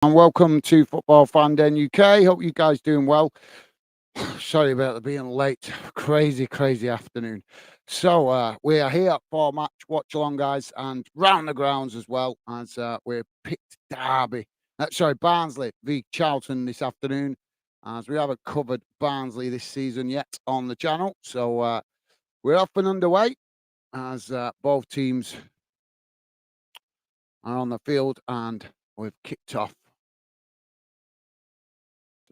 And welcome to Football Fan Den UK. Hope you guys doing well. Sorry about the being late. Crazy afternoon. So we are here for match watch along, guys, and round the grounds as well as we're picked Derby. Barnsley v Charlton this afternoon, as we haven't covered Barnsley this season yet on the channel. So we're off and underway as both teams are on the field and we've kicked off.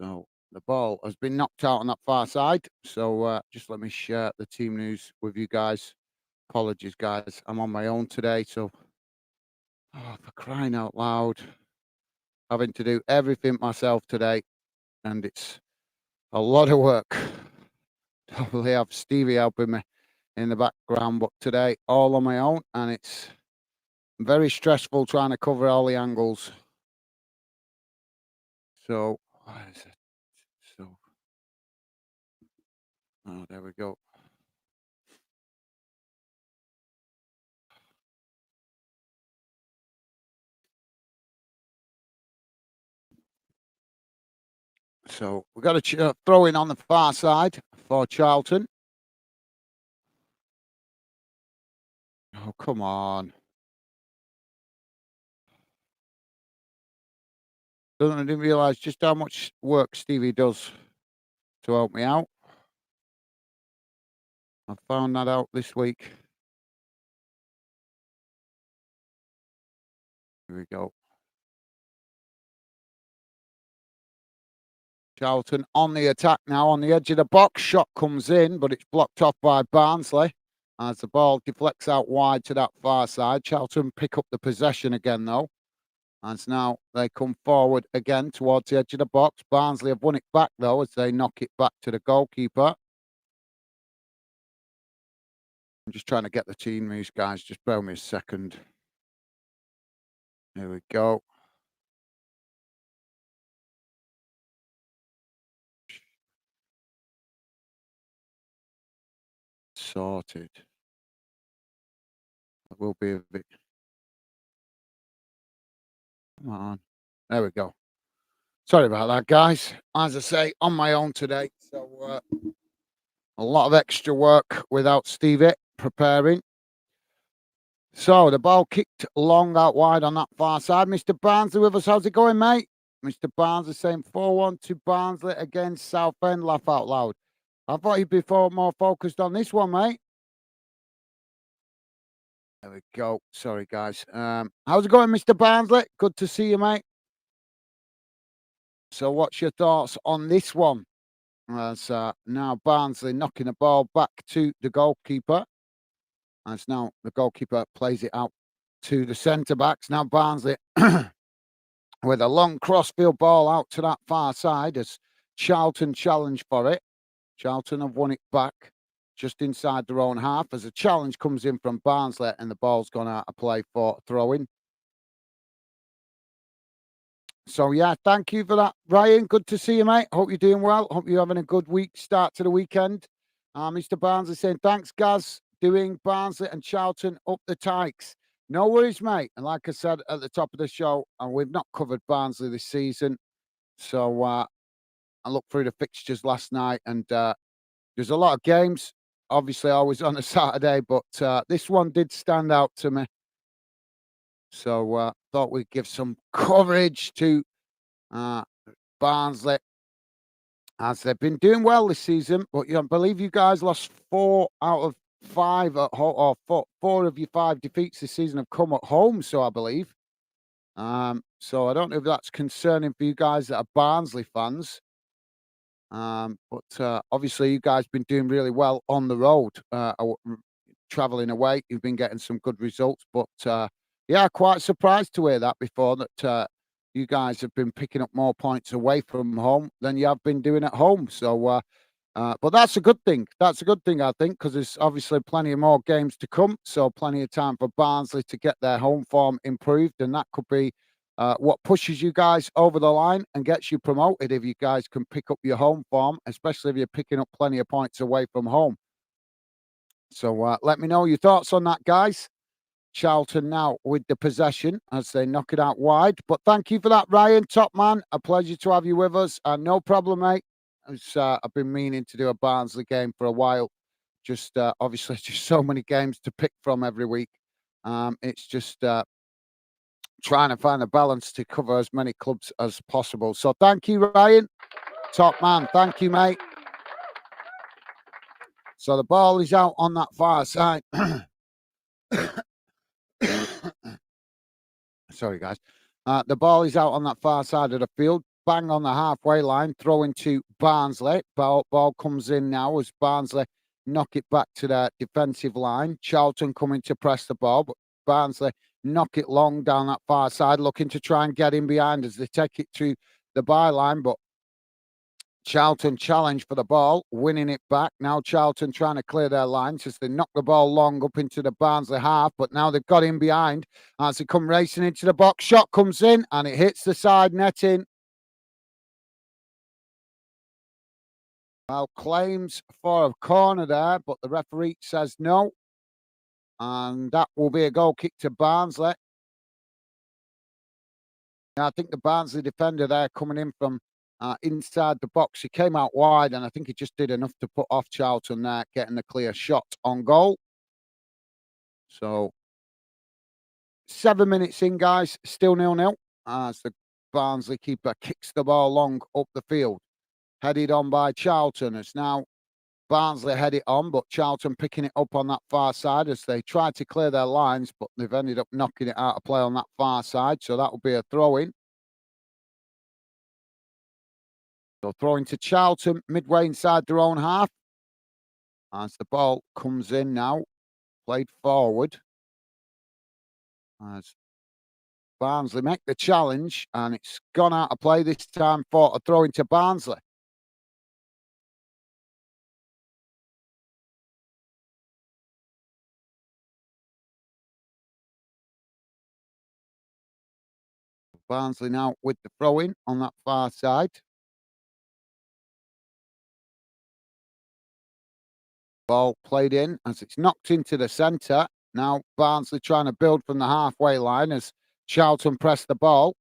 So the ball has been knocked out on that far side. So just let me share the team news with you guys. Apologies, guys. I'm on my own today. So, for crying out loud, having to do everything myself today. And it's a lot of work. Probably have Stevie helping me in the background. But today, all on my own. And it's very stressful trying to cover all the angles. So, what is it? So, oh, there we go. So we've got a throw in on the far side for Charlton. Oh, come on. I didn't realise just how much work Stevie does to help me out. I found that out this week. Here we go. Charlton on the attack now, on the edge of the box. Shot comes in, but it's blocked off by Barnsley as the ball deflects out wide to that far side. Charlton pick up the possession again, though. And now they come forward again towards the edge of the box. Barnsley have won it back, though, as they knock it back to the goalkeeper. I'm just trying to get the team news, guys. Just bear with me a second. Here we go. Sorted. It will be a bit. Come on. There we go. Sorry about that, guys. As I say, on my own today. So a lot of extra work without Stevie preparing. So the ball kicked long out wide on that far side. Mr. Barnsley with us. How's it going, mate? Mr. Barnsley saying 4-1 to Barnsley against Southend. Laugh out loud. I thought you'd be more focused on this one, mate. There we go. Sorry, guys. How's it going, Mr. Barnsley? Good to see you, mate. So what's your thoughts on this one? As now Barnsley knocking the ball back to the goalkeeper. As now the goalkeeper plays it out to the centre backs. Now Barnsley with a long crossfield ball out to that far side as Charlton challenge for it. Charlton have won it back just inside their own half as a challenge comes in from Barnsley and the ball's gone out of play for throwing. So, yeah, thank you for that, Ryan. Good to see you, mate. Hope you're doing well. Hope you're having a good week start to the weekend. Mr. Barnsley saying, thanks, Gaz. Doing Barnsley and Charlton up the tykes. No worries, mate. And like I said at the top of the show, and we've not covered Barnsley this season. So I looked through the fixtures last night and there's a lot of games. Obviously, always on a Saturday, but this one did stand out to me. So thought we'd give some coverage to Barnsley as they've been doing well this season. But I believe you guys lost 4 out of 5 at home, or four of your 5 defeats this season have come at home. So I believe. So I don't know if that's concerning for you guys that are Barnsley fans. But obviously you guys been doing really well on the road, traveling away. You've been getting some good results, but yeah, quite surprised to hear that before that you guys have been picking up more points away from home than you have been doing at home. So, but that's a good thing. That's a good thing, I think, because there's obviously plenty of more games to come. So, plenty of time for Barnsley to get their home form improved, and that could be what pushes you guys over the line and gets you promoted if you guys can pick up your home form, especially if you're picking up plenty of points away from home. So, let me know your thoughts on that, guys. Charlton now with the possession as they knock it out wide. But thank you for that, Ryan, top man. A pleasure to have you with us. No problem, mate. I've been meaning to do a Barnsley game for a while. Just obviously, just so many games to pick from every week. It's just trying to find a balance to cover as many clubs as possible. So thank you, Ryan. Top man. Thank you, mate. So the ball is out on that far side. Sorry, guys. The ball is out on that far side of the field. Bang on the halfway line. Throw into Barnsley. Ball comes in now as Barnsley knock it back to their defensive line. Charlton coming to press the ball, but Barnsley knock it long down that far side, looking to try and get in behind as they take it to the byline, but Charlton challenge for the ball, winning it back. Now Charlton trying to clear their lines as they knock the ball long up into the Barnsley half, but now they've got in behind as they come racing into the box. Shot comes in and it hits the side netting. Well, claims for a corner there, but the referee says no. And that will be a goal kick to Barnsley. Now, I think the Barnsley defender there coming in from inside the box, he came out wide, and I think he just did enough to put off Charlton there, getting a clear shot on goal. So 7 minutes in, guys, still 0-0 as the Barnsley keeper kicks the ball long up the field. Headed on by Charlton. It's now Barnsley head it on, but Charlton picking it up on that far side as they try to clear their lines, but they've ended up knocking it out of play on that far side. So that will be a throw-in. So throwing to Charlton midway inside their own half. As the ball comes in now, played forward. As Barnsley make the challenge, and it's gone out of play this time for a throw into Barnsley. Barnsley now with the throw-in on that far side. Ball played in as it's knocked into the centre. Now Barnsley trying to build from the halfway line as Charlton press the ball.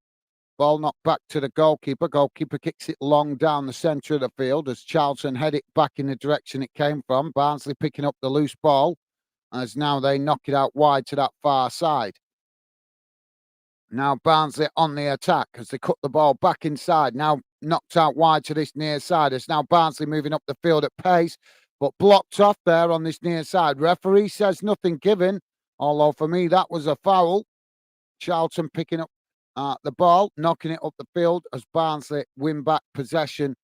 Ball knocked back to the goalkeeper. Goalkeeper kicks it long down the centre of the field as Charlton head it back in the direction it came from. Barnsley picking up the loose ball as now they knock it out wide to that far side. Now Barnsley on the attack as they cut the ball back inside. Now knocked out wide to this near side. It's now Barnsley moving up the field at pace, but blocked off there on this near side. Referee says nothing given, although for me that was a foul. Charlton picking up the ball, knocking it up the field as Barnsley win back possession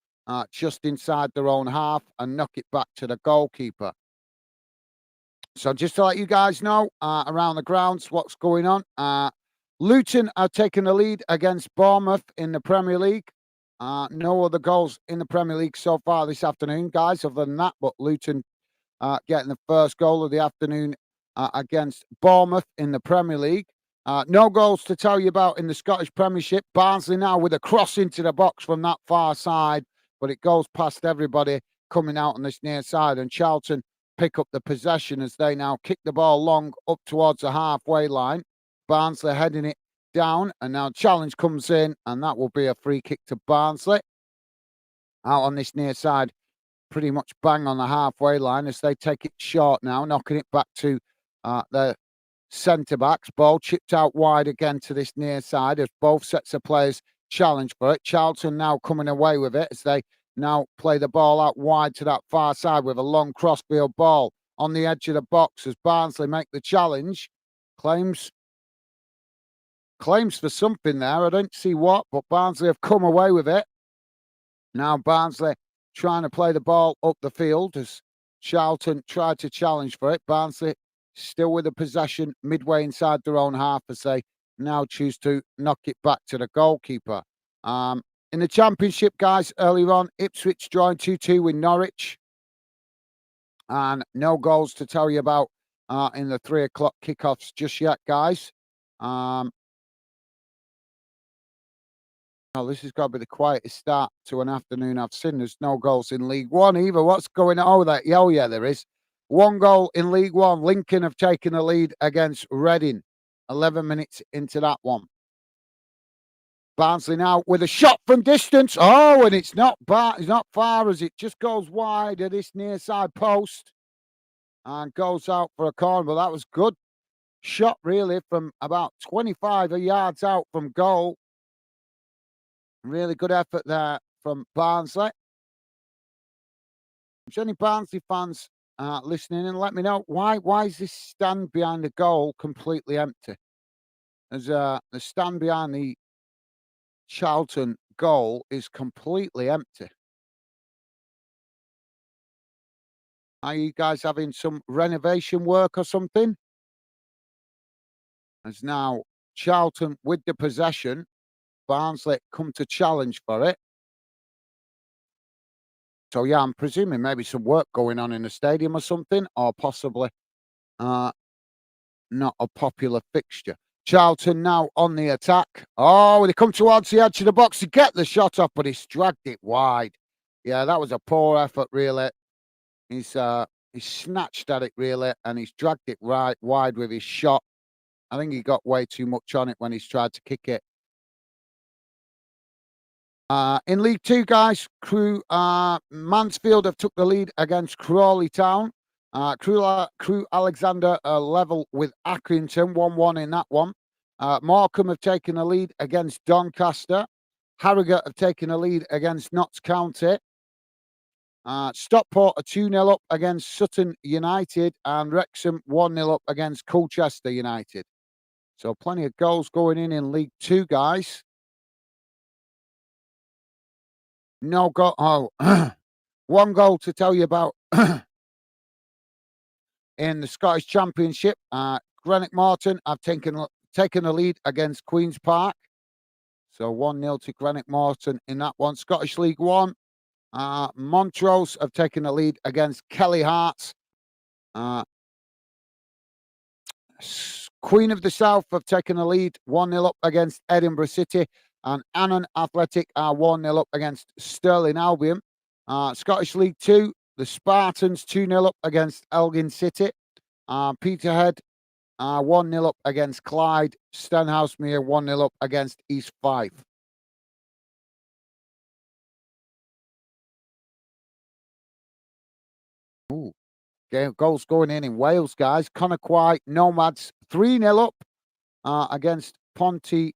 just inside their own half and knock it back to the goalkeeper. So just to let you guys know around the grounds what's going on. Luton are taking the lead against Bournemouth in the Premier League. No other goals in the Premier League so far this afternoon, guys, other than that. But Luton getting the first goal of the afternoon against Bournemouth in the Premier League. No goals to tell you about in the Scottish Premiership. Barnsley now with a cross into the box from that far side, but it goes past everybody coming out on this near side. And Charlton pick up the possession as they now kick the ball long up towards the halfway line. Barnsley heading it down, and now challenge comes in, and that will be a free kick to Barnsley. Out on this near side, pretty much bang on the halfway line as they take it short now, knocking it back to the centre-backs. Ball chipped out wide again to this near side as both sets of players challenge for it. Charlton now coming away with it as they now play the ball out wide to that far side with a long crossfield ball on the edge of the box as Barnsley make the challenge. Claims for something there. I don't see what, but Barnsley have come away with it. Now Barnsley trying to play the ball up the field as Charlton tried to challenge for it. Barnsley still with the possession midway inside their own half as they now choose to knock it back to the goalkeeper. In the Championship, guys, earlier on, Ipswich drawing 2-2 with Norwich. And no goals to tell you about in the 3 o'clock kickoffs just yet, guys. Oh, this has got to be the quietest start to an afternoon I've seen. There's no goals in League One either. What's going on? Oh, yeah, there is. One goal in League One. Lincoln have taken the lead against Reading. 11 minutes into that one. Barnsley now with a shot from distance. Oh, and it's not far as it just goes wide of this near side post and goes out for a corner. But that was good shot, really, from about 25 yards out from goal. Really good effort there from Barnsley. If there's any Barnsley fans listening, and let me know why is this stand behind the goal completely empty? There's the stand behind the Charlton goal is completely empty. Are you guys having some renovation work or something? As now Charlton with the possession, Barnsley come to challenge for it. So yeah, I'm presuming maybe some work going on in the stadium or something, or possibly uh, not a popular fixture. Charlton now on the attack. Oh, they come towards the edge of the box to get the shot off, but he's dragged it wide. Yeah, that was a poor effort, really. He's snatched at it, really, and he's dragged it right wide with his shot. I think he got way too much on it when he's tried to kick it. In League Two, guys, Mansfield have took the lead against Crawley Town. Crew Alexander level with Accrington, 1-1 in that one. Morecambe have taken the lead against Doncaster. Harrogate have taken the lead against Notts County. Stockport are 2-0 up against Sutton United, and Wrexham 1-0 up against Colchester United. So plenty of goals going in League Two, guys. No goal. Oh, one goal to tell you about in the Scottish Championship. Greenock Morton have taken the lead against Queen's Park. So 1-0 to Greenock Morton in that one. Scottish League One. Montrose have taken the lead against Kelly Hearts. Queen of the South have taken the lead 1-0 up against Edinburgh City. And Annan Athletic are 1-0 up against Stirling Albion. Scottish League Two, the Spartans 2-0 up against Elgin City. Peterhead 1-0 up against Clyde. Stenhousemuir 1-0 up against East Fife. Ooh, goals going in Wales, guys. Connacht Nomads 3-0 up against Ponty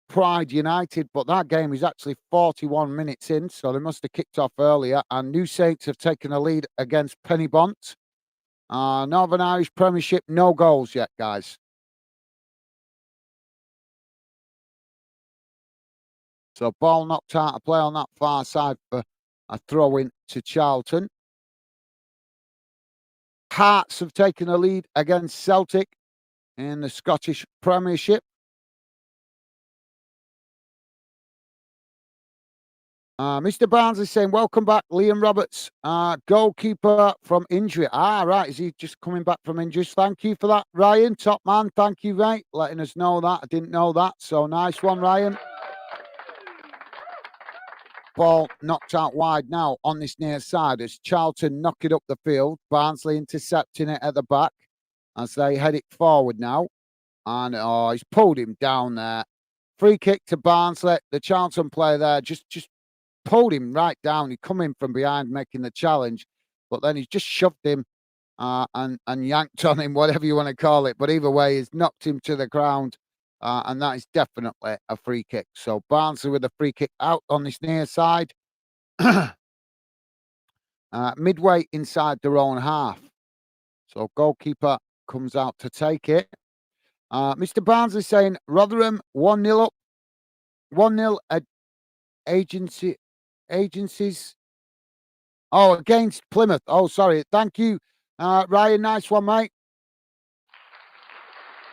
Pride United, but that game is actually 41 minutes in, so they must have kicked off earlier. And New Saints have taken a lead against Pennybont. Northern Irish Premiership, no goals yet, guys. So ball knocked out of play on that far side for a throw in to Charlton. Hearts have taken a lead against Celtic in the Scottish Premiership. Mr. Barnes is saying, welcome back, Liam Roberts, goalkeeper from injury. Right. Is he just coming back from injuries? Thank you for that, Ryan. Top man. Thank you, mate. Letting us know that. I didn't know that. So nice one, Ryan. Ball knocked out wide now on this near side as Charlton knock it up the field. Barnsley intercepting it at the back as they head it forward now. And he's pulled him down there. Free kick to Barnsley. The Charlton player there just pulled him right down. He come in from behind making the challenge, but then he's just shoved him and yanked on him, whatever you want to call it. But either way, he's knocked him to the ground, and that is definitely a free kick. So Barnsley with a free kick out on this near side, midway inside their own half. So goalkeeper comes out to take it. Mr. Barnes is saying Rotherham 1-0 up, 1-0 at agencies. Oh, against Plymouth. Oh, sorry. Thank you, Ryan. Nice one, mate.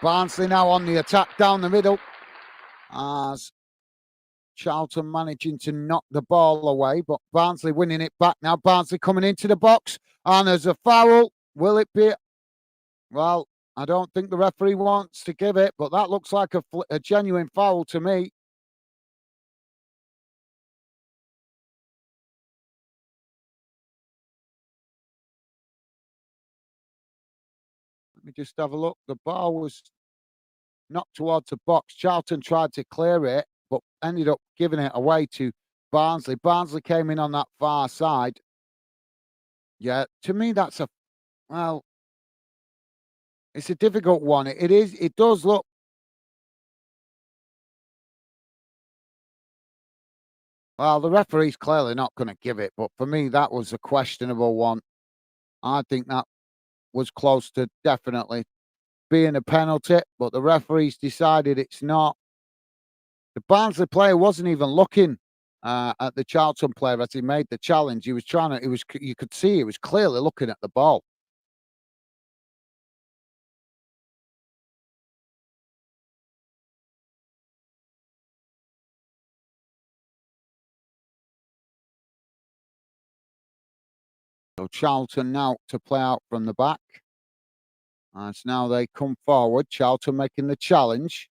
Barnsley now on the attack down the middle as Charlton managing to knock the ball away, but Barnsley winning it back now. Barnsley coming into the box, and there's a foul. Will it be? Well, I don't think the referee wants to give it, but that looks like a genuine foul to me. me just have a look. The ball was knocked towards the box. Charlton tried to clear it, but ended up giving it away to Barnsley. Barnsley came in on that far side. Yeah, to me, that's a well, it's a difficult one. It is. It does look. Well, the referee's clearly not going to give it, but for me, that was a questionable one. I think that was close to definitely being a penalty, but the referee's decided it's not. The Barnsley player wasn't even looking at the Charlton player as he made the challenge. He was trying to. It was. You could see he was clearly looking at the ball. So Charlton now to play out from the back. As now they come forward. Charlton making the challenge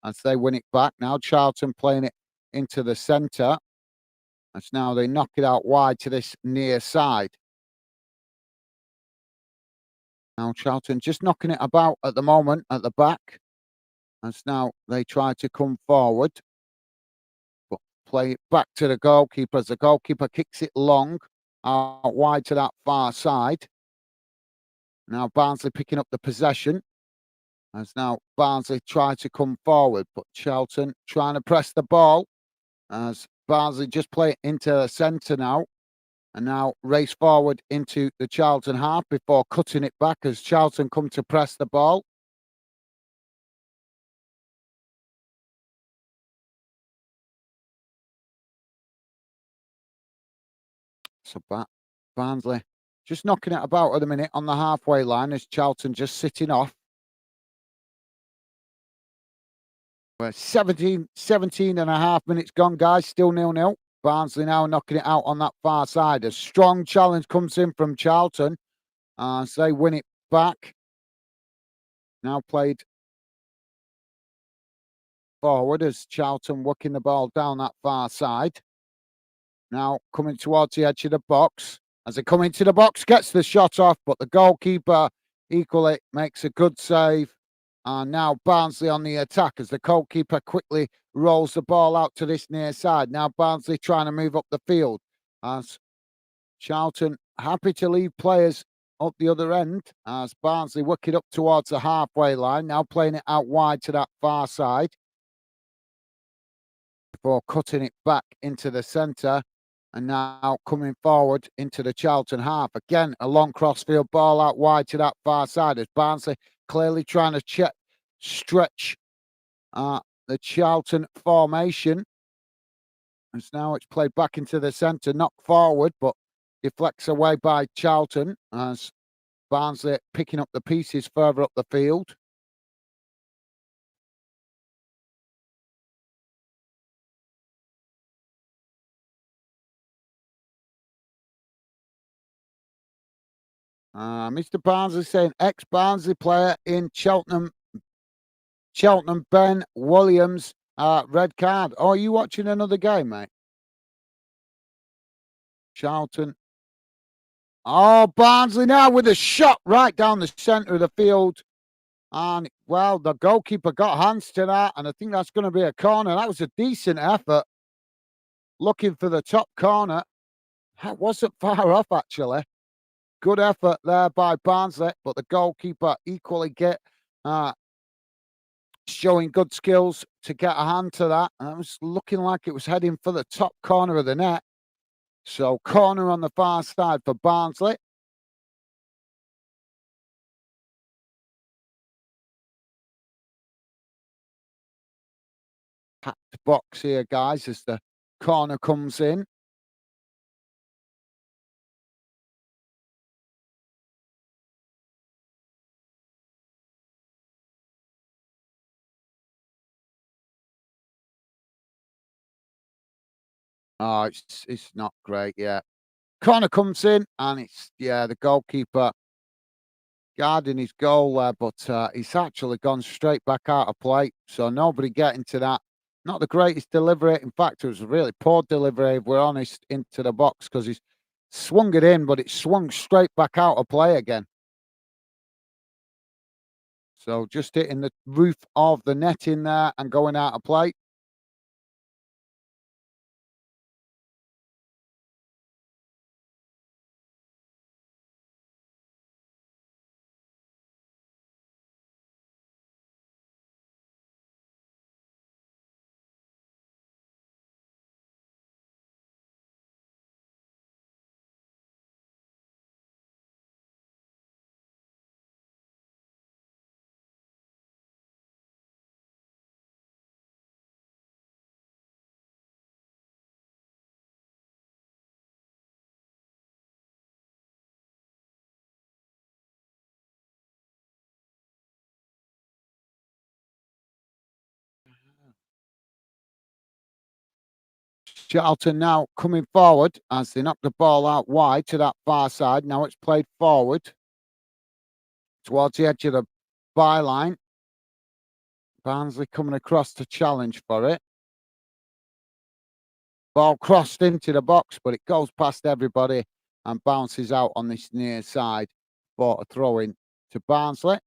as they win it back. Now Charlton playing it into the centre. As now they knock it out wide to this near side. Now Charlton just knocking it about at the moment at the back. As now they try to come forward. But play it back to the goalkeeper as the goalkeeper kicks it long out wide to that far side. Now Barnsley picking up the possession. As now Barnsley try to come forward, but Charlton trying to press the ball. As Barnsley just play it into the centre now. And now race forward into the Charlton half before cutting it back as Charlton come to press the ball. So Barnsley just knocking it about at the minute on the halfway line as Charlton just sitting off. We're 17 and a half minutes gone, guys. Still 0-0. Barnsley now knocking it out on that far side. A strong challenge comes in from Charlton. So they win it back. Now played forward as Charlton working the ball down that far side. Now coming towards the edge of the box. As they come into the box, gets the shot off, but the goalkeeper equally makes a good save. And now Barnsley on the attack as the goalkeeper quickly rolls the ball out to this near side. Now Barnsley trying to move up the field. As Charlton happy to leave players up the other end as Barnsley work it up towards the halfway line. Now playing it out wide to that far side before cutting it back into the centre. And now coming forward into the Charlton half. Again, a long crossfield ball out wide to that far side as Barnsley clearly trying to stretch the Charlton formation. As now it's played back into the centre, knocked forward, but deflects away by Charlton as Barnsley picking up the pieces further up the field. Mr. Barnsley saying ex-Barnsley player in Cheltenham, Ben Williams, red card. Oh, are you watching another game, mate? Charlton. Oh, Barnsley now with a shot right down the centre of the field. And, well, the goalkeeper got hands to that, and I think that's going to be a corner. That was a decent effort. Looking for the top corner. That wasn't far off, actually. Good effort there by Barnsley, but the goalkeeper equally showing good skills to get a hand to that. And it was looking like it was heading for the top corner of the net. So corner on the far side for Barnsley. Packed box here, guys, as the corner comes in. Oh, it's not great, yeah. Corner comes in, and it's, yeah, the goalkeeper guarding his goal there, but he's actually gone straight back out of play. So nobody getting to that. Not the greatest delivery. In fact, it was a really poor delivery, if we're honest, into the box because he's swung it in, but it swung straight back out of play again. So just hitting the roof of the net in there and going out of play. Charlton now coming forward as they knock the ball out wide to that far side. Now it's played forward towards the edge of the byline. Barnsley coming across to challenge for it. Ball crossed into the box, but it goes past everybody and bounces out on this near side for a throw in to Barnsley.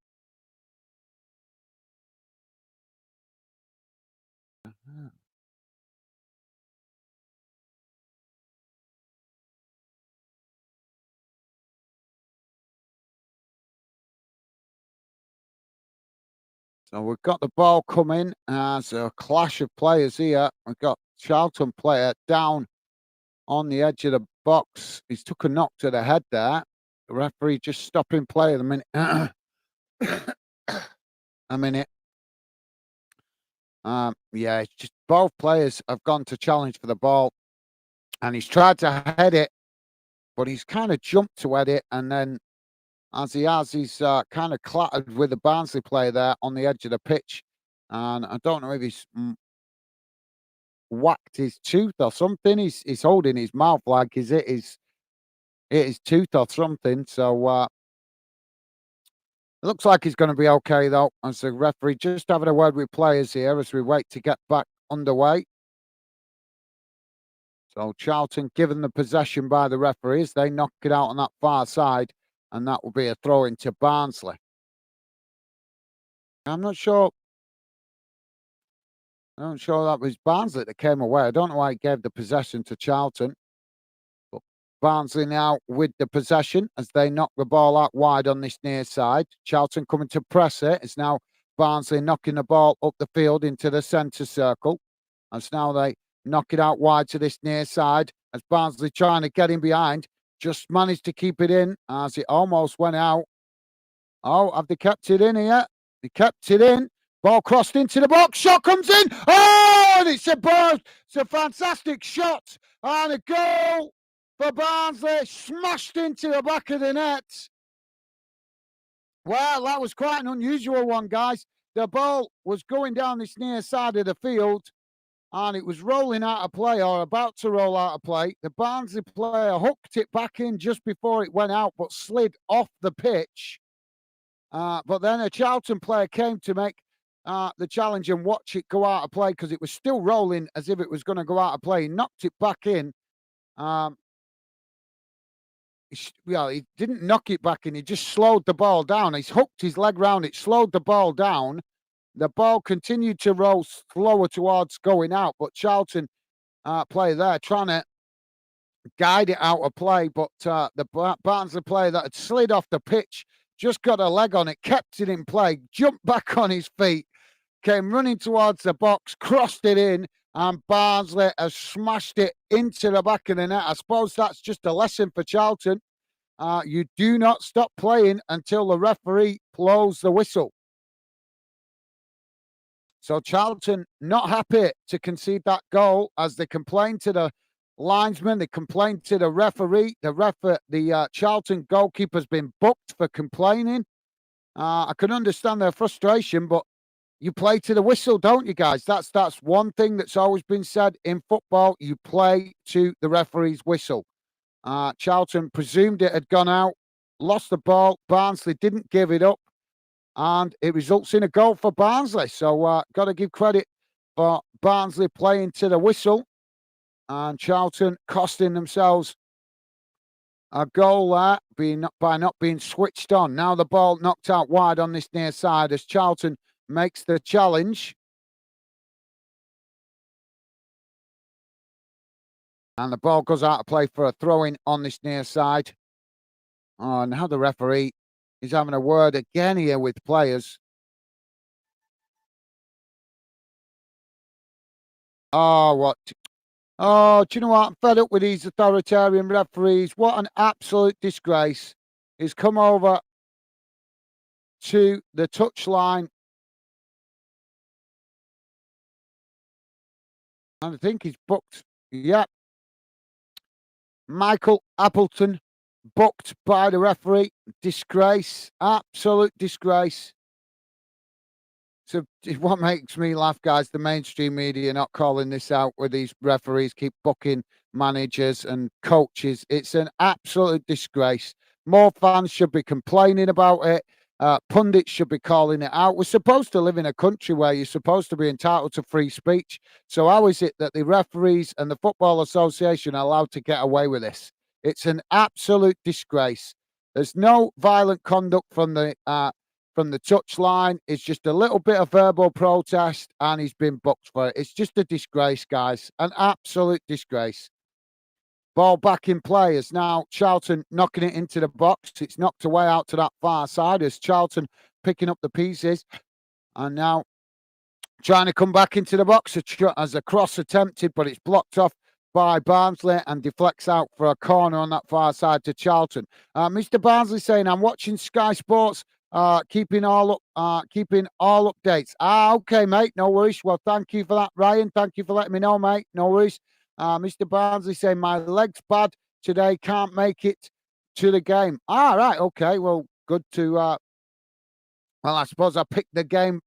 So we've got the ball coming as a clash of players here. We've got Charlton player down on the edge of the box. He's took a knock to the head there. The referee just stopping play at the minute. a minute. Yeah, it's just both players have gone to challenge for the ball, and he's tried to head it, but he's kind of jumped to head it, and then as he has, he's kind of clattered with the Barnsley player there on the edge of the pitch, and I don't know if he's whacked his tooth or something. He's holding his mouth like he's his tooth or something. So it looks like he's going to be okay though. As the referee just having a word with players here as we wait to get back underway. So Charlton given the possession by the referees, they knock it out on that far side, and that will be a throw into Barnsley. I'm not sure. I'm sure that was Barnsley that came away. I don't know why he gave the possession to Charlton. But Barnsley now with the possession as they knock the ball out wide on this near side. Charlton coming to press it. It's now Barnsley knocking the ball up the field into the centre circle. As now they knock it out wide to this near side. As Barnsley trying to get in behind. Just managed to keep it in as it almost went out. Oh, have they kept it in here? They kept it in. Ball crossed into the box. Shot comes in. Oh, and it's a burst. It's a fantastic shot. And a goal for Barnsley. Smashed into the back of the net. Well, that was quite an unusual one, guys. The ball was going down this near side of the field and it was rolling out of play or about to roll out of play. The Barnsley player hooked it back in just before it went out but slid off the pitch. But then a Charlton player came to make the challenge and watch it go out of play because it was still rolling as if it was going to go out of play. He knocked it back in. He didn't knock it back in. He just slowed the ball down. He's hooked his leg round it, slowed the ball down. The ball continued to roll slower towards going out, but Charlton player there trying to guide it out of play. But the Barnsley player that had slid off the pitch just got a leg on it, kept it in play, jumped back on his feet, came running towards the box, crossed it in, and Barnsley has smashed it into the back of the net. I suppose that's just a lesson for Charlton. You do not stop playing until the referee blows the whistle. So Charlton not happy to concede that goal as they complain to the linesman, they complain to the referee. The Charlton goalkeeper's been booked for complaining. I can understand their frustration, but you play to the whistle, don't you, guys? That's one thing that's always been said in football. You play to the referee's whistle. Charlton presumed it had gone out, lost the ball. Barnsley didn't give it up, and it results in a goal for Barnsley. So got to give credit for Barnsley playing to the whistle, and Charlton costing themselves A goal there by not being switched on. Now the ball knocked out wide on this near side as Charlton makes the challenge. And the ball goes out of play for a throw-in on this near side. Oh, now the referee is having a word again here with players. Oh, what? Oh, do you know what? I'm fed up with these authoritarian referees. What an absolute disgrace. He's come over to the touchline. And I think he's booked. Yep. Michael Appleton booked by the referee. Disgrace. Absolute disgrace. So what makes me laugh, guys, the mainstream media not calling this out where these referees keep booking managers and coaches. It's an absolute disgrace. More fans should be complaining about it. Pundits should be calling it out. We're supposed to live in a country where you're supposed to be entitled to free speech. So how is it that the referees and the Football Association are allowed to get away with this? It's an absolute disgrace. There's no violent conduct from the touchline. It's just a little bit of verbal protest, and he's been booked for it. It's just a disgrace, guys. An absolute disgrace. Ball back in play as now Charlton knocking it into the box. It's knocked away out to that far side as Charlton picking up the pieces. And now trying to come back into the box as a cross attempted, but it's blocked off by Barnsley and deflects out for a corner on that far side to Charlton. Mr. Barnsley saying, I'm watching Sky Sports, keeping all updates. Okay, mate, no worries. Well, thank you for that, Ryan. Thank you for letting me know, mate. No worries. Mr. Barnsley saying, my leg's bad today, can't make it to the game. Right, okay. Well, good to, well, I suppose I picked the game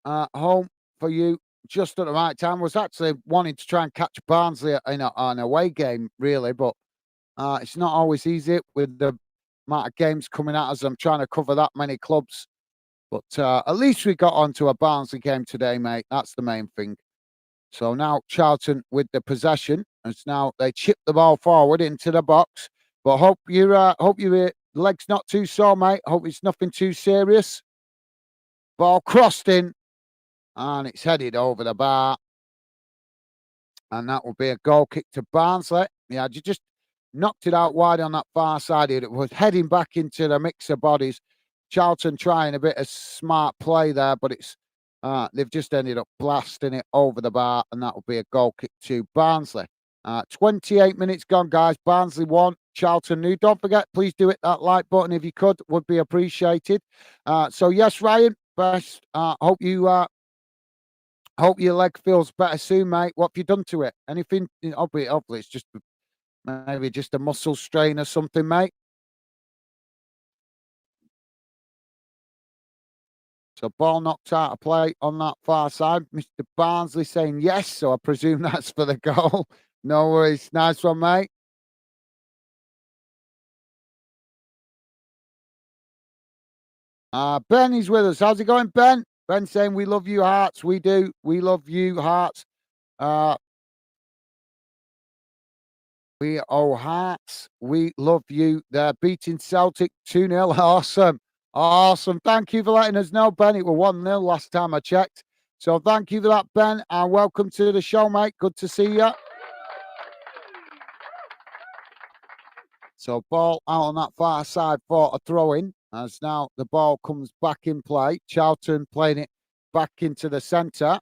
home for you just at the right time. Was actually wanting to try and catch Barnsley in an away game, really, but it's not always easy with the amount of games coming at us. I'm trying to cover that many clubs, but at least we got onto a Barnsley game today, mate. That's the main thing. So now Charlton with the possession, and now they chip the ball forward into the box. But hope your leg's not too sore, mate. Hope it's nothing too serious. Ball crossed in, and it's headed over the bar. And that will be a goal kick to Barnsley. Yeah, you just knocked it out wide on that far side. It was heading back into the mix of bodies. Charlton trying a bit of smart play there, but it's they've just ended up blasting it over the bar, and that will be a goal kick to Barnsley. 28 minutes gone, guys. Barnsley 1, Charlton 0. Don't forget, please do hit that like button if you could. Would be appreciated. So yes, Ryan, best. Hope your leg feels better soon, mate. What have you done to it? Anything? Obviously, it's just maybe just a muscle strain or something, mate. So ball knocked out of play on that far side. Mr. Barnsley saying yes, so I presume that's for the goal. No worries. Nice one, mate. Ben is with us. How's it going, Ben? Ben saying we love you, Hearts. We do. We love you, Hearts. We Hearts. We love you. They're beating Celtic 2-0. Awesome. Awesome. Thank you for letting us know, Ben. It was 1-0 last time I checked. So thank you for that, Ben, and welcome to the show, mate. Good to see you. So ball out on that far side for a throw-in, as now the ball comes back in play. Charlton playing it back into the centre.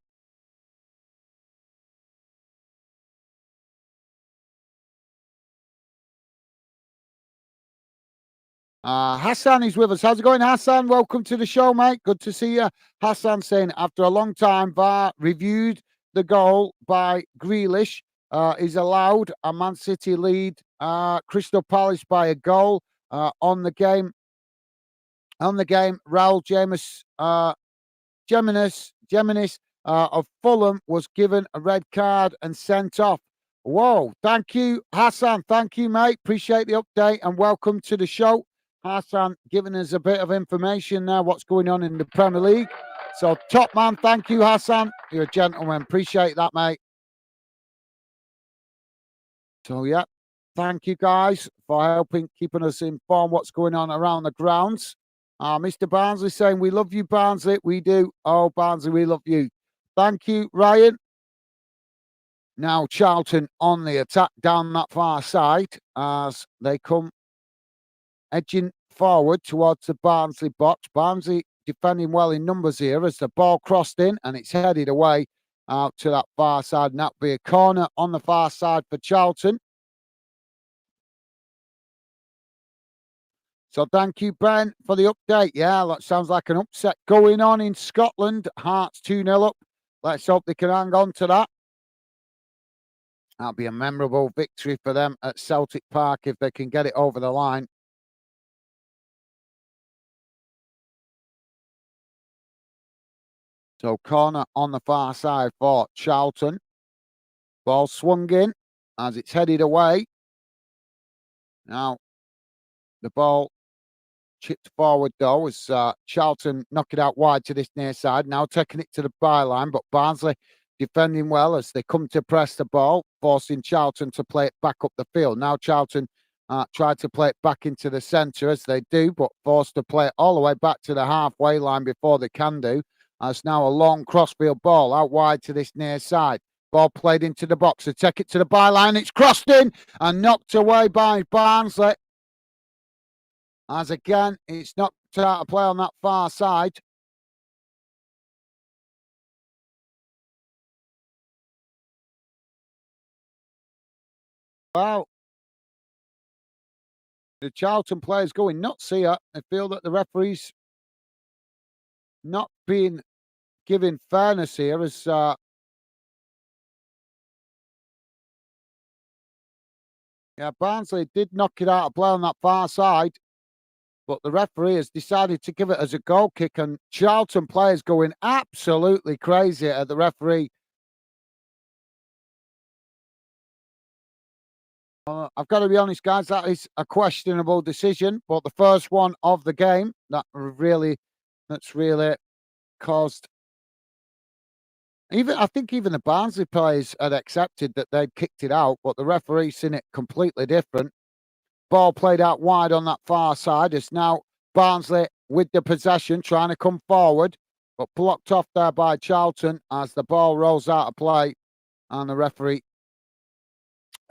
Hassan is with us. How's it going, Hassan? Welcome to the show, mate. Good to see you. Hassan saying, after a long time, VAR reviewed the goal by Grealish. Is allowed a Man City lead. Crystal Palace by a goal on the game. Raul Geminis of Fulham was given a red card and sent off. Whoa, thank you, Hassan. Thank you, mate. Appreciate the update and welcome to the show. Hassan giving us a bit of information now, what's going on in the Premier League. So, top man, thank you, Hassan. You're a gentleman. Appreciate that, mate. So, yeah, Thank you guys for helping keeping us informed what's going on around the grounds. Mr. Barnsley saying, we love you, Barnsley. We do. Oh, Barnsley, we love you. Thank you, Ryan. Now Charlton on the attack down that far side as they come edging forward towards the Barnsley box. Barnsley defending well in numbers here as the ball crossed in and it's headed away out to that far side. And that'll be a corner on the far side for Charlton. So thank you, Ben, for the update. Yeah, that sounds like an upset going on in Scotland. Hearts 2-0 up. Let's hope they can hang on to that. That'll be a memorable victory for them at Celtic Park if they can get it over the line. So corner on the far side for Charlton. Ball swung in as it's headed away. Now the ball chipped forward though as Charlton knock it out wide to this near side. Now taking it to the byline, but Barnsley defending well as they come to press the ball, forcing Charlton to play it back up the field. Now Charlton try to play it back into the centre as they do, but forced to play it all the way back to the halfway line before they can do. It's now a long crossfield ball out wide to this near side. Ball played into the box. They take it to the byline. It's crossed in and knocked away by Barnsley. As again, it's knocked out of play on that far side. Well, the Charlton players going nuts here. They feel that the referee's not being given fairness here as Barnsley did knock it out of play on that far side, but the referee has decided to give it as a goal kick, and Charlton players going absolutely crazy at the referee. I've got to be honest, guys, that is a questionable decision, but the first one of the game that's really caused. I think even the Barnsley players had accepted that they'd kicked it out, but the referee's seen it completely different. Ball played out wide on that far side. It's now Barnsley with the possession, trying to come forward, but blocked off there by Charlton as the ball rolls out of play, and the referee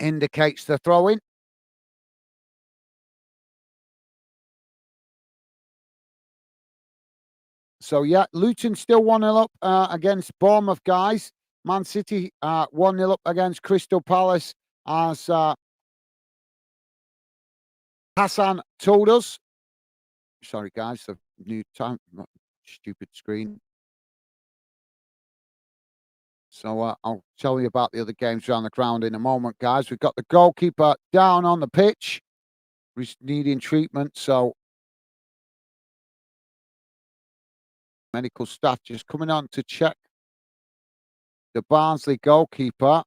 indicates the throw-in. So, yeah, Luton still 1-0 up against Bournemouth, guys. Man City 1-0 up against Crystal Palace as Hassan told us. Sorry, guys, the new time. Stupid screen. So I'll tell you about the other games around the ground in a moment, guys. We've got the goalkeeper down on the pitch. He's needing treatment, so medical staff just coming on to check the Barnsley goalkeeper.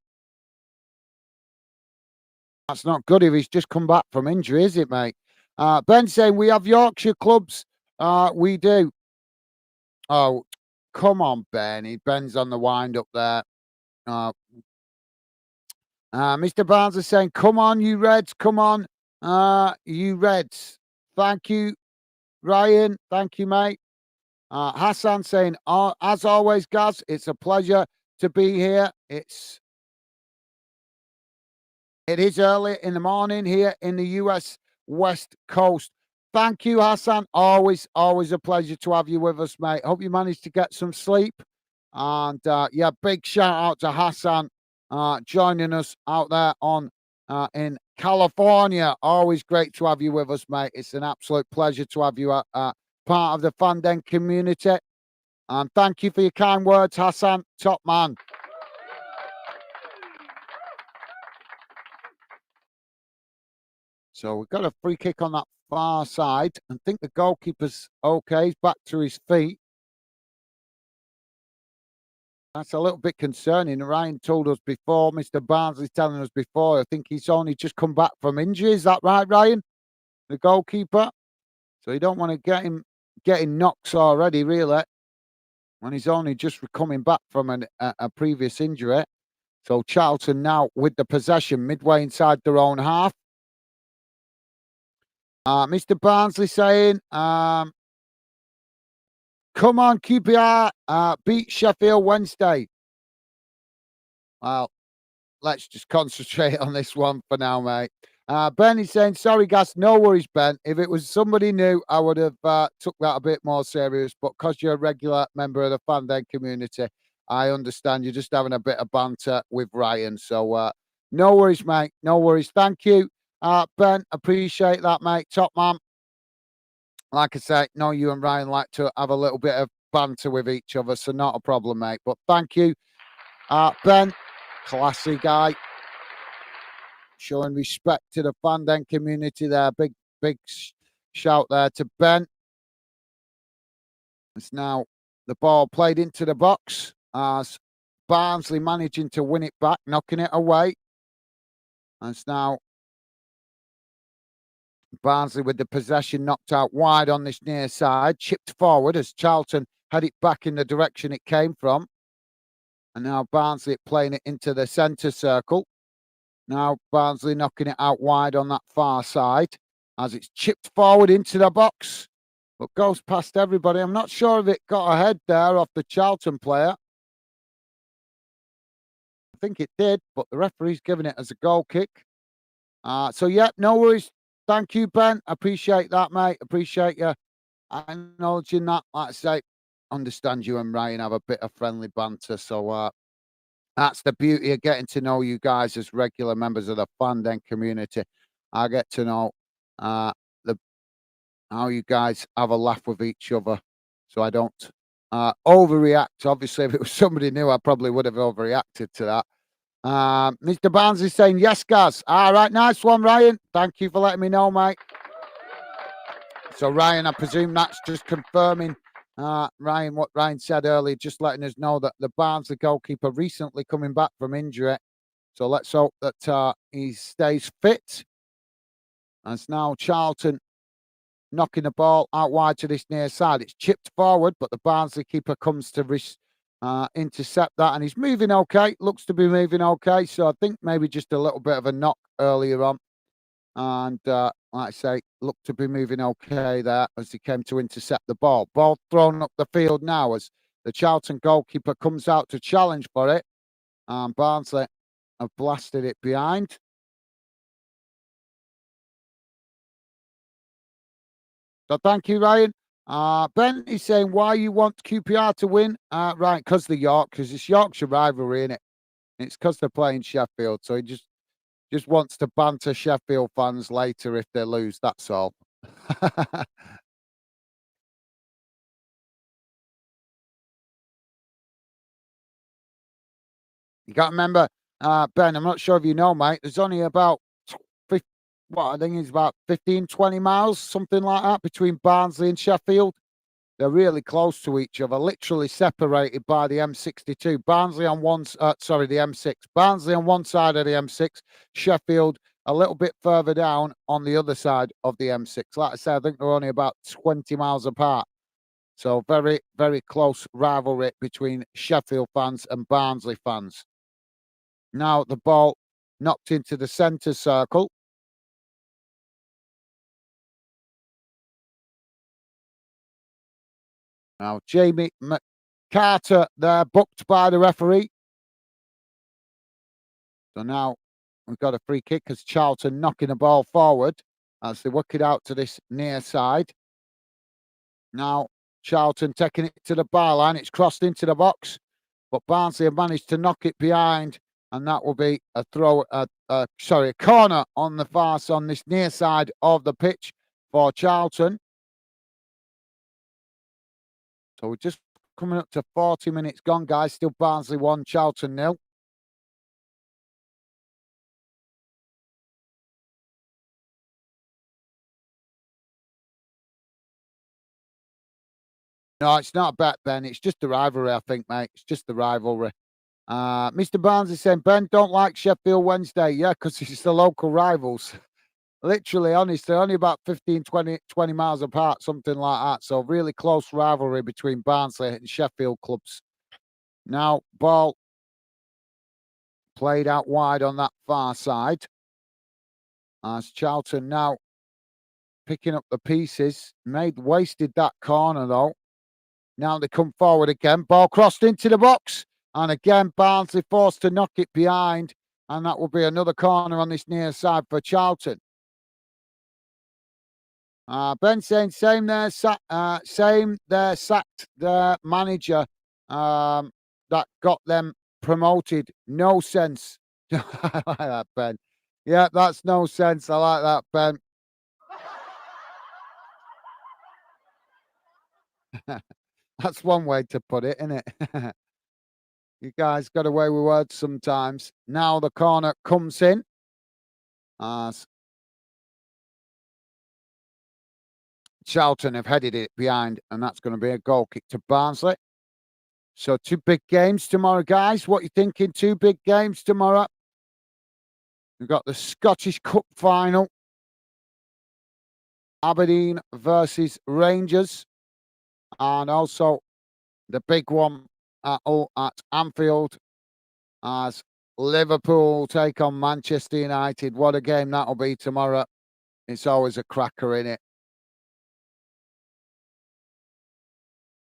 That's not good if he's just come back from injury, is it, mate? Ben saying we have Yorkshire clubs. We do. Oh, come on, Ben. Ben's on the wind up there. Mr. Barnes is saying, come on, you Reds. Come on, you Reds. Thank you, Ryan. Thank you, mate. Hassan saying, as always, Gaz, it's a pleasure to be here. It is early in the morning here in the US West Coast. Thank you, Hassan. Always a pleasure to have you with us, mate. Hope you managed to get some sleep. And yeah, big shout out to Hassan joining us out there on in California. Always great to have you with us, mate. It's an absolute pleasure to have you part of the Fanden community. And thank you for your kind words, Hassan. Top man. So we've got a free kick on that far side. I think the goalkeeper's okay. He's back to his feet. That's a little bit concerning. Ryan told us before, Mr. Barnes is telling us before, I think he's only just come back from injury. Is that right, Ryan? The goalkeeper? So you don't want to get him getting knocks already, really, when he's only just coming back from a previous injury. So Charlton now with the possession midway inside their own half. Mr. Barnsley saying, come on, QPR, beat Sheffield Wednesday. Well, let's just concentrate on this one for now, mate. Ben is saying, sorry, guys, no worries, Ben. If it was somebody new, I would have took that a bit more serious. But because you're a regular member of the fan den community, I understand you're just having a bit of banter with Ryan. So no worries, mate. No worries. Thank you, Ben. Appreciate that, mate. Top man. Like I say, know you and Ryan like to have a little bit of banter with each other, so not a problem, mate. But thank you, Ben. Classy guy. Showing respect to the fan den community there. Big shout there to Ben. It's now the ball played into the box as Barnsley managing to win it back, knocking it away. And it's now Barnsley with the possession knocked out wide on this near side, chipped forward as Charlton had it back in the direction it came from. And now Barnsley playing it into the centre circle. Now Barnsley knocking it out wide on that far side as it's chipped forward into the box, but goes past everybody. I'm not sure if it got ahead there off the Charlton player. I think it did, but the referee's giving it as a goal kick. So, yeah, no worries. Thank you, Ben. Appreciate that, mate. Appreciate you acknowledging that. Like I say, understand you and Ryan have a bit of friendly banter. So, that's the beauty of getting to know you guys as regular members of the fan den community. I get to know the how you guys have a laugh with each other, so I don't overreact. Obviously, if it was somebody new, I probably would have overreacted to that. Mr. Barnes is saying yes, Gaz. All right, nice one, Ryan. Thank you for letting me know, mate. So, Ryan, I presume that's just confirming, Ryan, what Ryan said earlier, just letting us know that the Barnsley goalkeeper recently coming back from injury. So let's hope that he stays fit. And it's now Charlton knocking the ball out wide to this near side. It's chipped forward, but the Barnsley keeper comes to intercept that, and he's moving okay. Looks to be moving okay. So I think maybe just a little bit of a knock earlier on. And like I say, looked to be moving okay there as he came to intercept the ball. Ball thrown up the field now as the Charlton goalkeeper comes out to challenge for it. And Barnsley have blasted it behind. So thank you, Ryan. Ben is saying why you want QPR to win. Right, because because it's Yorkshire rivalry, innit? It's because they're playing Sheffield. So he just wants to banter Sheffield fans later if they lose. That's all. You got to remember, Ben, I'm not sure if you know, mate, there's only about, I think it's about 15, 20 miles, something like that, between Barnsley and Sheffield. They're really close to each other, literally separated by the M62. Barnsley on the M6. Barnsley on one side of the M6, Sheffield a little bit further down on the other side of the M6. Like I said, I think they're only about 20 miles apart. So very, very close rivalry between Sheffield fans and Barnsley fans. Now the ball knocked into the centre circle. Now Jamie McCarter there, booked by the referee. So now we've got a free kick as Charlton knocking the ball forward as they work it out to this near side. Now Charlton taking it to the byline. It's crossed into the box, but Barnsley have managed to knock it behind, and that will be a a corner on the on this near side of the pitch for Charlton. So we're just coming up to 40 minutes gone, guys. Still Barnsley 1, Charlton 0. No, it's not a bet, Ben. It's just the rivalry, I think, mate. It's just the rivalry. Mr. Barnes is saying, Ben, don't like Sheffield Wednesday. Yeah, because it's the local rivals. Literally, honest, they're only about 15, 20 miles apart, something like that. So really close rivalry between Barnsley and Sheffield clubs. Now, ball played out wide on that far side. As Charlton now picking up the pieces. Wasted that corner though. Now they come forward again. Ball crossed into the box. And again, Barnsley forced to knock it behind. And that will be another corner on this near side for Charlton. Ben saying same there, sacked their manager that got them promoted. No sense. I like that, Ben. Yeah, that's no sense. I like that, Ben. That's one way to put it, isn't it? You guys got away with words sometimes. Now the corner comes in. Charlton have headed it behind, and that's going to be a goal kick to Barnsley. So 2 big games tomorrow, guys. What you thinking? 2 big games tomorrow. We've got the Scottish Cup final. Aberdeen versus Rangers. And also the big one at Anfield as Liverpool take on Manchester United. What a game that'll be tomorrow. It's always a cracker in it.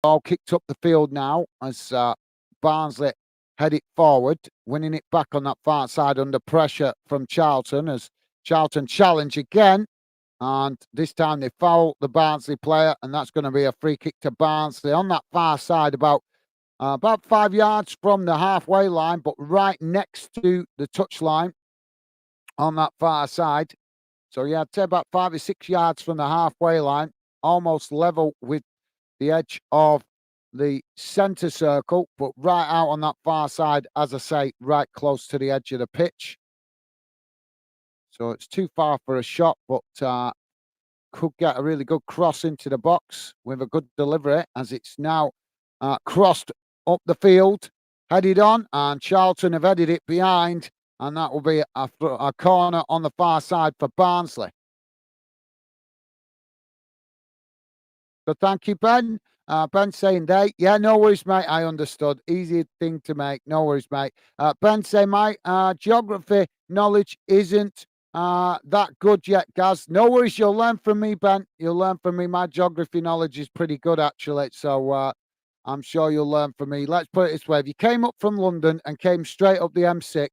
Ball kicked up the field now as Barnsley head it forward, winning it back on that far side under pressure from Charlton as Charlton challenge again. And this time they foul the Barnsley player, and that's going to be a free kick to Barnsley on that far side, about 5 yards from the halfway line, but right next to the touchline on that far side. So yeah, I'd say about 5 or 6 yards from the halfway line, almost level with the edge of the centre circle, but right out on that far side, as I say, right close to the edge of the pitch. So it's too far for a shot, but could get a really good cross into the box with a good delivery as it's now crossed up the field, headed on, and Charlton have headed it behind, and that will be a corner on the far side for Barnsley. So thank you, Ben. Ben saying they, yeah, no worries, mate. I understood. Easy thing to make. No worries, mate. Ben saying my geography knowledge isn't that good yet, Gaz. No worries. You'll learn from me, Ben. You'll learn from me. My geography knowledge is pretty good, actually. So I'm sure you'll learn from me. Let's put it this way. If you came up from London and came straight up the M6,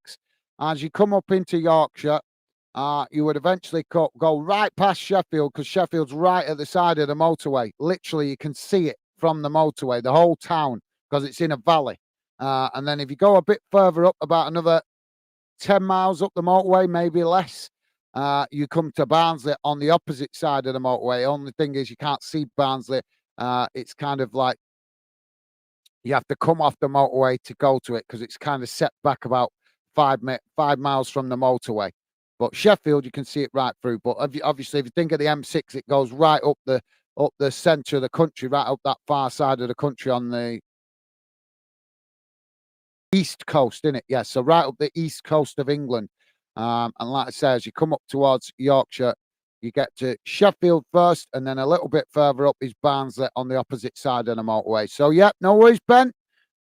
as you come up into Yorkshire, you would eventually go right past Sheffield because Sheffield's right at the side of the motorway. Literally, you can see it from the motorway, the whole town, because it's in a valley. And then if you go a bit further up, about another 10 miles up the motorway, maybe less, you come to Barnsley on the opposite side of the motorway. Only thing is you can't see Barnsley. It's kind of like you have to come off the motorway to go to it because it's kind of set back about 5 miles from the motorway. But Sheffield, you can see it right through. But obviously, if you think of the M6, it goes right up the centre of the country, right up that far side of the country on the east coast, isn't it? Yeah, so right up the east coast of England. And like I say, as you come up towards Yorkshire, you get to Sheffield first, and then a little bit further up is Barnsley on the opposite side of the motorway. So, yeah, no worries, Ben.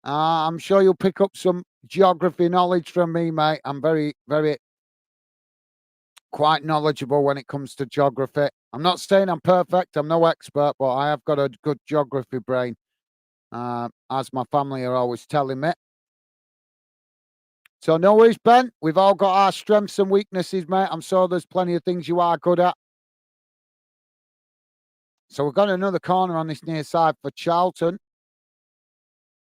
I'm sure you'll pick up some geography knowledge from me, mate. I'm very, very quite knowledgeable when it comes to geography. I'm not saying I'm perfect. I'm no expert, but I have got a good geography brain, as my family are always telling me. So no worries, Ben. We've all got our strengths and weaknesses, mate. I'm sure there's plenty of things you are good at. So we've got another corner on this near side for Charlton.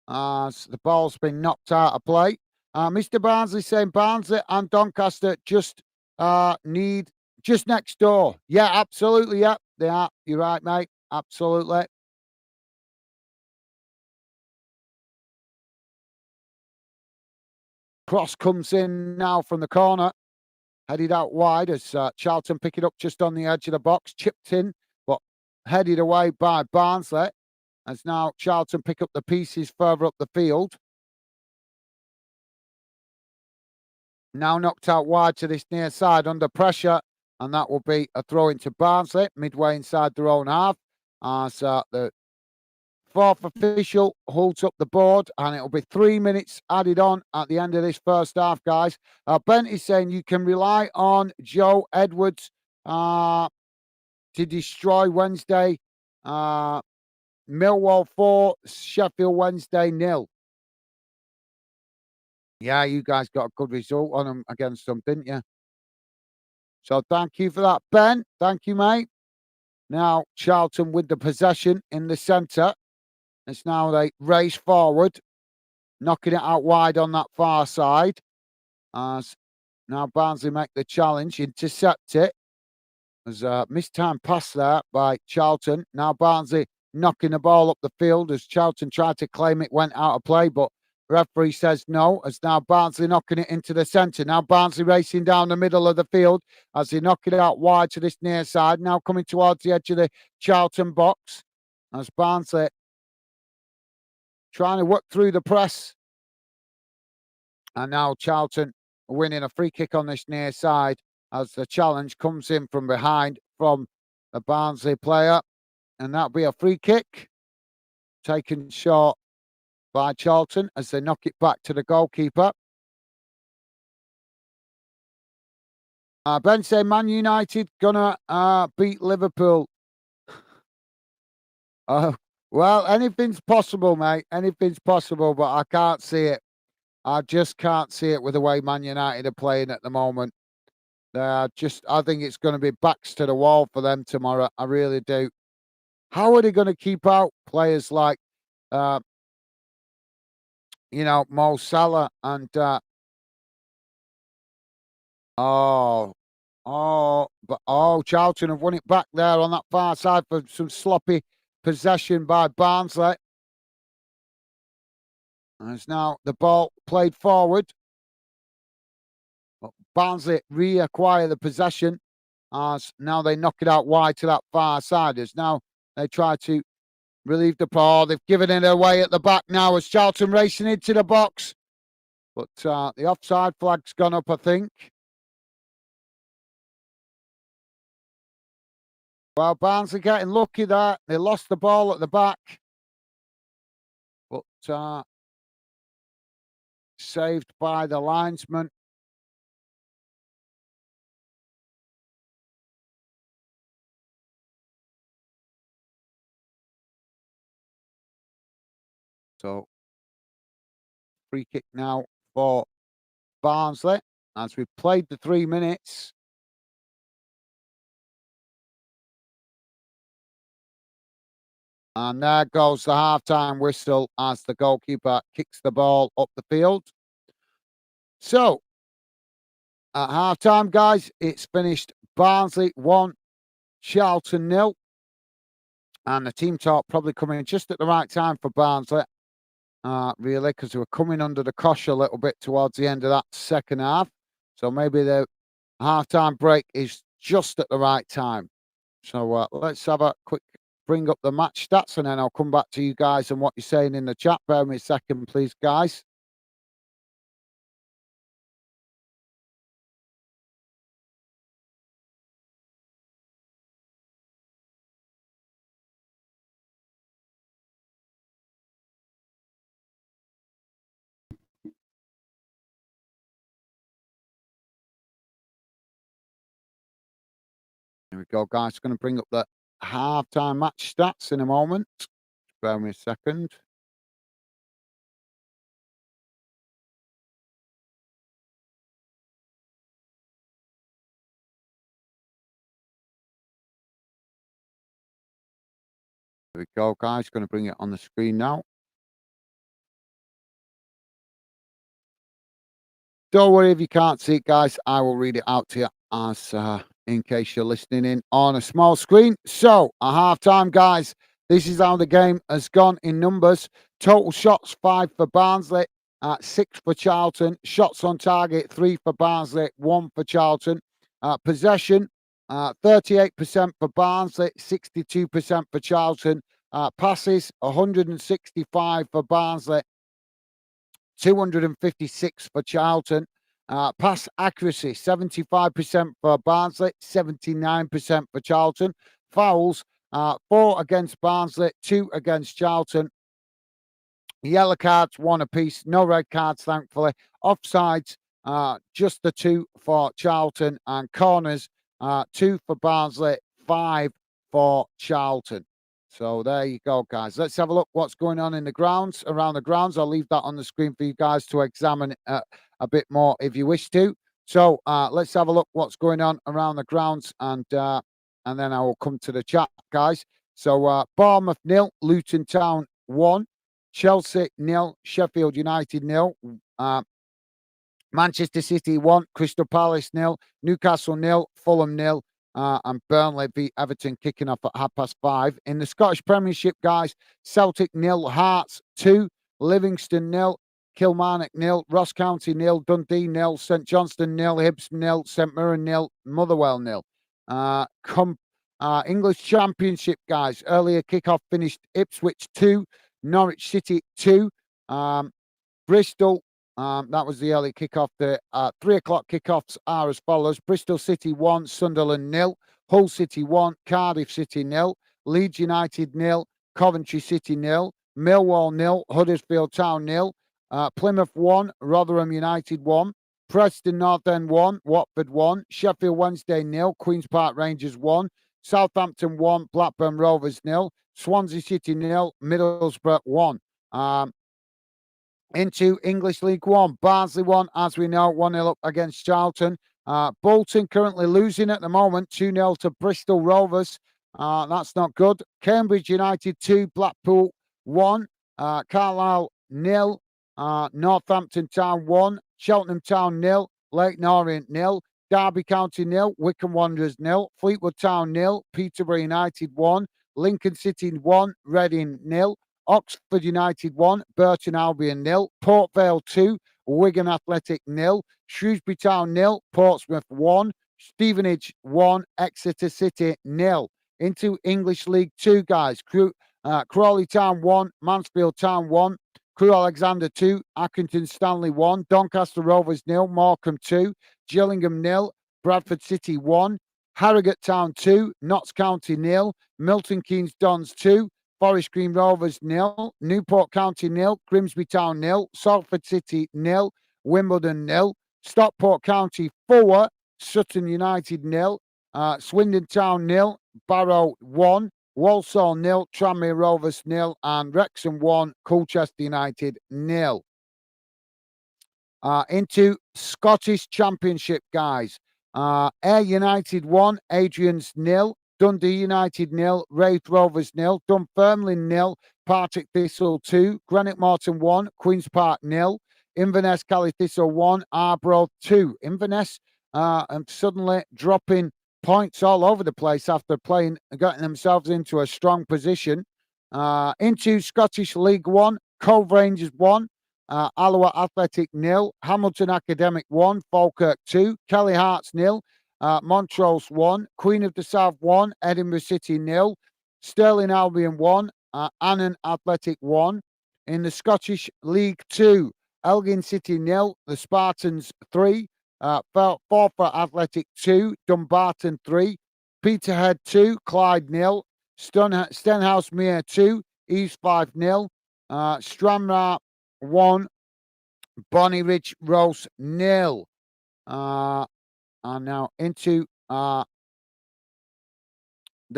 So the ball's been knocked out of play. Mr. Barnsley saying Barnsley and Doncaster just need just next door. Yeah, absolutely. Yeah, they are. You're right, mate. Absolutely. Cross comes in now from the corner, headed out wide as Charlton pick it up just on the edge of the box, chipped in, but headed away by Barnsley. As now Charlton pick up the pieces further up the field. Now knocked out wide to this near side under pressure, and that will be a throw into Barnsley, midway inside their own half. As the fourth official holds up the board, and it'll be 3 minutes added on at the end of this first half, guys. Ben is saying you can rely on Joe Edwards to destroy Wednesday. Millwall 4, Sheffield Wednesday 0. Yeah, you guys got a good result on them against them, didn't you? So thank you for that, Ben. Thank you, mate. Now, Charlton with the possession in the centre. It's now they race forward, knocking it out wide on that far side. As now Barnsley make the challenge, intercept it. There's a mistime pass there by Charlton. Now Barnsley knocking the ball up the field as Charlton tried to claim it went out of play, but referee says no, as now Barnsley knocking it into the centre. Now Barnsley racing down the middle of the field as they knock it out wide to this near side. Now coming towards the edge of the Charlton box as Barnsley trying to work through the press. And now Charlton winning a free kick on this near side as the challenge comes in from behind from the Barnsley player. And that'll be a free kick taken short by Charlton as they knock it back to the goalkeeper. Ben say Man United gonna beat Liverpool. Well, anything's possible, mate. Anything's possible, but I can't see it. I just can't see it with the way Man United are playing at the moment. I think it's going to be backs to the wall for them tomorrow. I really do. How are they going to keep out players like, Mo Salah and Charlton have won it back there on that far side for some sloppy possession by Barnsley. And it's now the ball played forward. But Barnsley reacquire the possession as now they knock it out wide to that far side. As now they try to relieve the ball. They've given it away at the back now as Charlton racing into the box. But the offside flag's gone up, I think. Well, Barnsley getting lucky there. They lost the ball at the back. But saved by the linesman. So, free kick now for Barnsley as we've played the 3 minutes. And there goes the half-time whistle as the goalkeeper kicks the ball up the field. So, at half-time, guys, it's finished Barnsley 1, Charlton 0. And the team talk probably coming just at the right time for Barnsley, really, because they were coming under the cosh a little bit towards the end of that second half. So maybe the half-time break is just at the right time. So let's have a quick bring up the match stats, and then I'll come back to you guys and what you're saying in the chat. Bear with me a second, please, guys. Here we go, guys. Going to bring up the half-time match stats in a moment. Bear with me a second. There we go, guys. Going to bring it on the screen now. Don't worry if you can't see it, guys. I will read it out to you as in case you're listening in on a small screen. So, at half-time, guys, this is how the game has gone in numbers. Total shots, 5 for Barnsley, 6 for Charlton. Shots on target, 3 for Barnsley, 1 for Charlton. Possession, 38% for Barnsley, 62% for Charlton. Passes, 165 for Barnsley, 256 for Charlton. Pass accuracy, 75% for Barnsley, 79% for Charlton. Fouls, 4 against Barnsley, 2 against Charlton. Yellow cards, 1 apiece. No red cards, thankfully. Offsides, just the 2 for Charlton. And corners, 2 for Barnsley, 5 for Charlton. So there you go, guys. Let's have a look what's going on in the grounds, around the grounds. I'll leave that on the screen for you guys to examine a bit more if you wish to. So let's have a look what's going on around the grounds, and then I will come to the chat, guys. So Bournemouth 0, Luton Town 1, Chelsea 0, Sheffield United 0, Manchester City 1, Crystal Palace 0, Newcastle 0, Fulham 0, and Burnley beat Everton, kicking off at 5:30. In the Scottish Premiership, guys, Celtic 0, Hearts 2, Livingston 0, Kilmarnock 0, Ross County 0, Dundee 0, St Johnstone 0, Hibs 0, St Mirren 0, Motherwell 0. English Championship, guys, earlier kickoff finished Ipswich 2, Norwich City 2, Bristol. That was the early kickoff. The 3 o'clock kickoffs are as follows: Bristol City 1, Sunderland 0, Hull City 1, Cardiff City 0, Leeds United 0, Coventry City 0, Millwall 0, Huddersfield Town 0, Plymouth 1, Rotherham United 1, Preston North End 1, Watford 1, Sheffield Wednesday 0, Queen's Park Rangers 1, Southampton 1, Blackburn Rovers 0, Swansea City 0, Middlesbrough 1. Into English League One, Barnsley 1, as we know, 1-0 up against Charlton. Bolton currently losing at the moment, 2-0 to Bristol Rovers. That's not good. Cambridge United 2, Blackpool 1, Carlisle 0, Northampton Town 1, Cheltenham Town 0, Leyton Orient 0, Derby County 0, Wycombe Wanderers 0, Fleetwood Town 0, Peterborough United 1, Lincoln City 1, Reading 0, Oxford United 1, Burton Albion 0, Port Vale 2, Wigan Athletic 0, Shrewsbury Town 0, Portsmouth 1, Stevenage 1, Exeter City 0. Into English League 2, guys. Crawley Town 1, Mansfield Town 1, Crewe Alexander 2, Accrington Stanley 1, Doncaster Rovers 0, Morecambe 2, Gillingham 0, Bradford City 1, Harrogate Town 2, Notts County 0, Milton Keynes Dons 2, Forest Green Rovers 0, Newport County 0, Grimsby Town 0, Salford City 0, Wimbledon 0, Stockport County 4, Sutton United 0, Swindon Town 0, Barrow 1, Walsall 0, Tranmere Rovers 0, and Wrexham 1, Colchester United 0. Into Scottish Championship, guys. Ayr United 1, Adrian's 0, Dundee United 0, Wraith Rovers 0, Dunfermline 0, Partick Thistle 2, Greenock Morton 1, Queen's Park 0, Inverness Cali Thistle 1, Arbroath 2. Inverness and suddenly dropping points all over the place after getting themselves into a strong position. Into Scottish League 1, Cove Rangers 1, Alloa Athletic 0, Hamilton Academic 1, Falkirk 2, Kelly Hearts 0, Montrose 1, Queen of the South 1, Edinburgh City 0, Stirling Albion 1, Annan Athletic 1. In the Scottish League 2, Elgin City 0, the Spartans 3, Forfar Athletic 2, Dumbarton 3, Peterhead 2, Clyde 0, Stenhouse Mere 2, East 5-0, Stranraer 1, Bonnie Ridge Rose 0. And now into the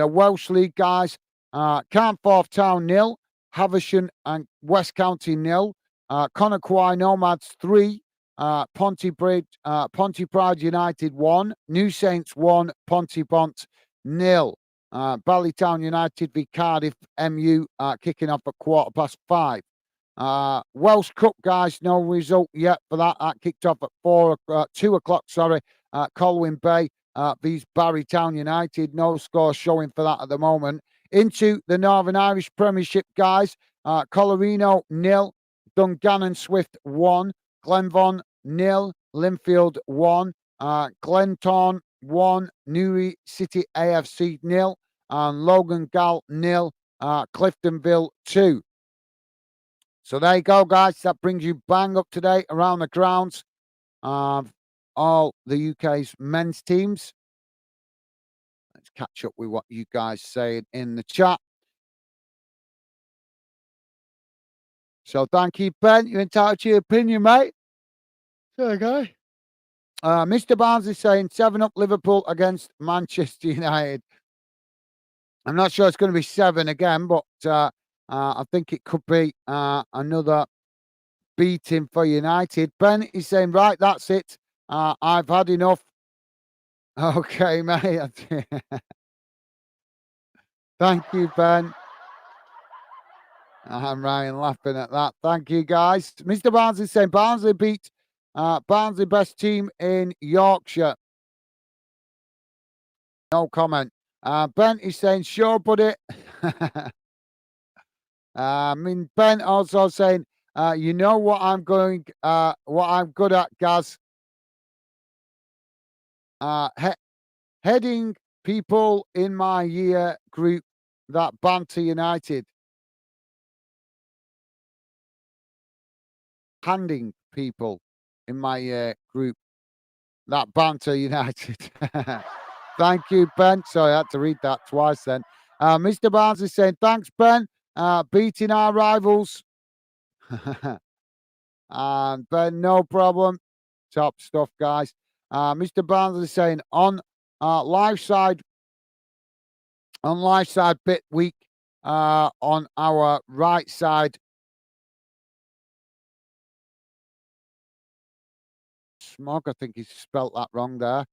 Welsh League, guys. Carnforth Town 0, Havisham and West County 0, Conakry Nomads 3, Pontypridd United 1, New Saints 1, Pontybont 0. Ballytown United v Cardiff MU kicking off at 5:15. Welsh Cup, guys, no result yet for that. That kicked off at 2 o'clock, Colwyn Bay vs Barry Town United. No score showing for that at the moment. Into the Northern Irish Premiership, guys. Colorino 0, Dungannon Swift 1, Glenvon 0, Linfield 1, Glentown 1, Newry City AFC 0, and Logan Gall 0, Cliftonville 2. So there you go, guys. That brings you bang up to date around the grounds of all the UK's men's teams. Let's catch up with what you guys say in the chat. So thank you, Ben. You're entitled to your opinion, mate. There you go. Mr. Barnes is saying 7-up Liverpool against Manchester United. I'm not sure it's going to be 7 again, but I think it could be another beating for United. Ben is saying, right, that's it. I've had enough. Okay, mate. Thank you, Ben. I'm Ryan laughing at that. Thank you, guys. Mr. Barnes is saying Barnsley beat Barnsley best team in Yorkshire. No comment. Ben is saying, sure, buddy. I mean, Ben also saying, you know what what I'm good at, Gaz. Heading people in my year group that banter United. Handing people in my group that banter United. Thank you, Ben. Sorry, I had to read that twice then. Mr. Barnes is saying, thanks, Ben. Beating our rivals. And Ben, no problem. Top stuff, guys. Mr. Barnes is saying on live side bit week on our right side. Smog, I think he's spelt that wrong there.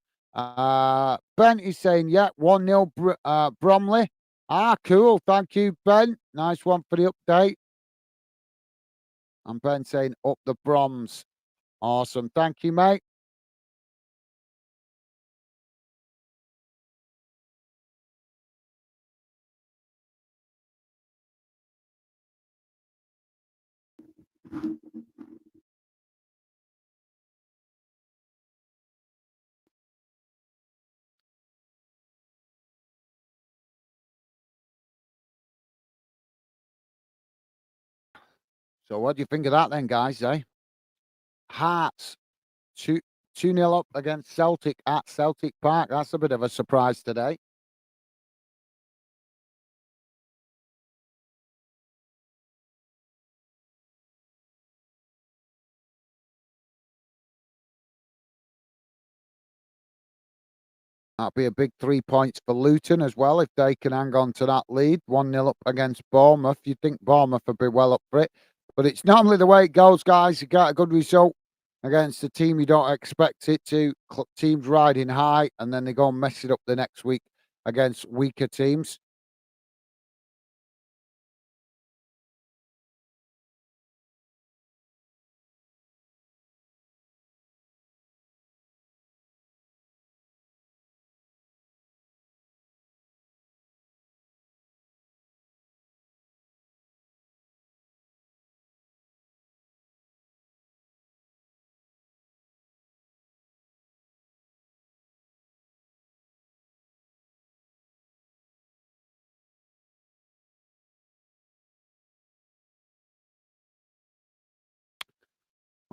Ben is saying, yeah, 1-0 Bromley. Cool. Thank you, Ben. Nice one for the update. And Ben saying, up the Broms. Awesome. Thank you, mate. So what do you think of that then, guys, eh? Hearts 2-0 up against Celtic at Celtic Park. That's a bit of a surprise today. That'll be a big 3 points for Luton as well if they can hang on to that lead. 1-0 up against Bournemouth. You'd think Bournemouth would be well up for it. But it's normally the way it goes, guys. You get a good result against a team you don't expect it to. Teams riding high, and then they go and mess it up the next week against weaker teams.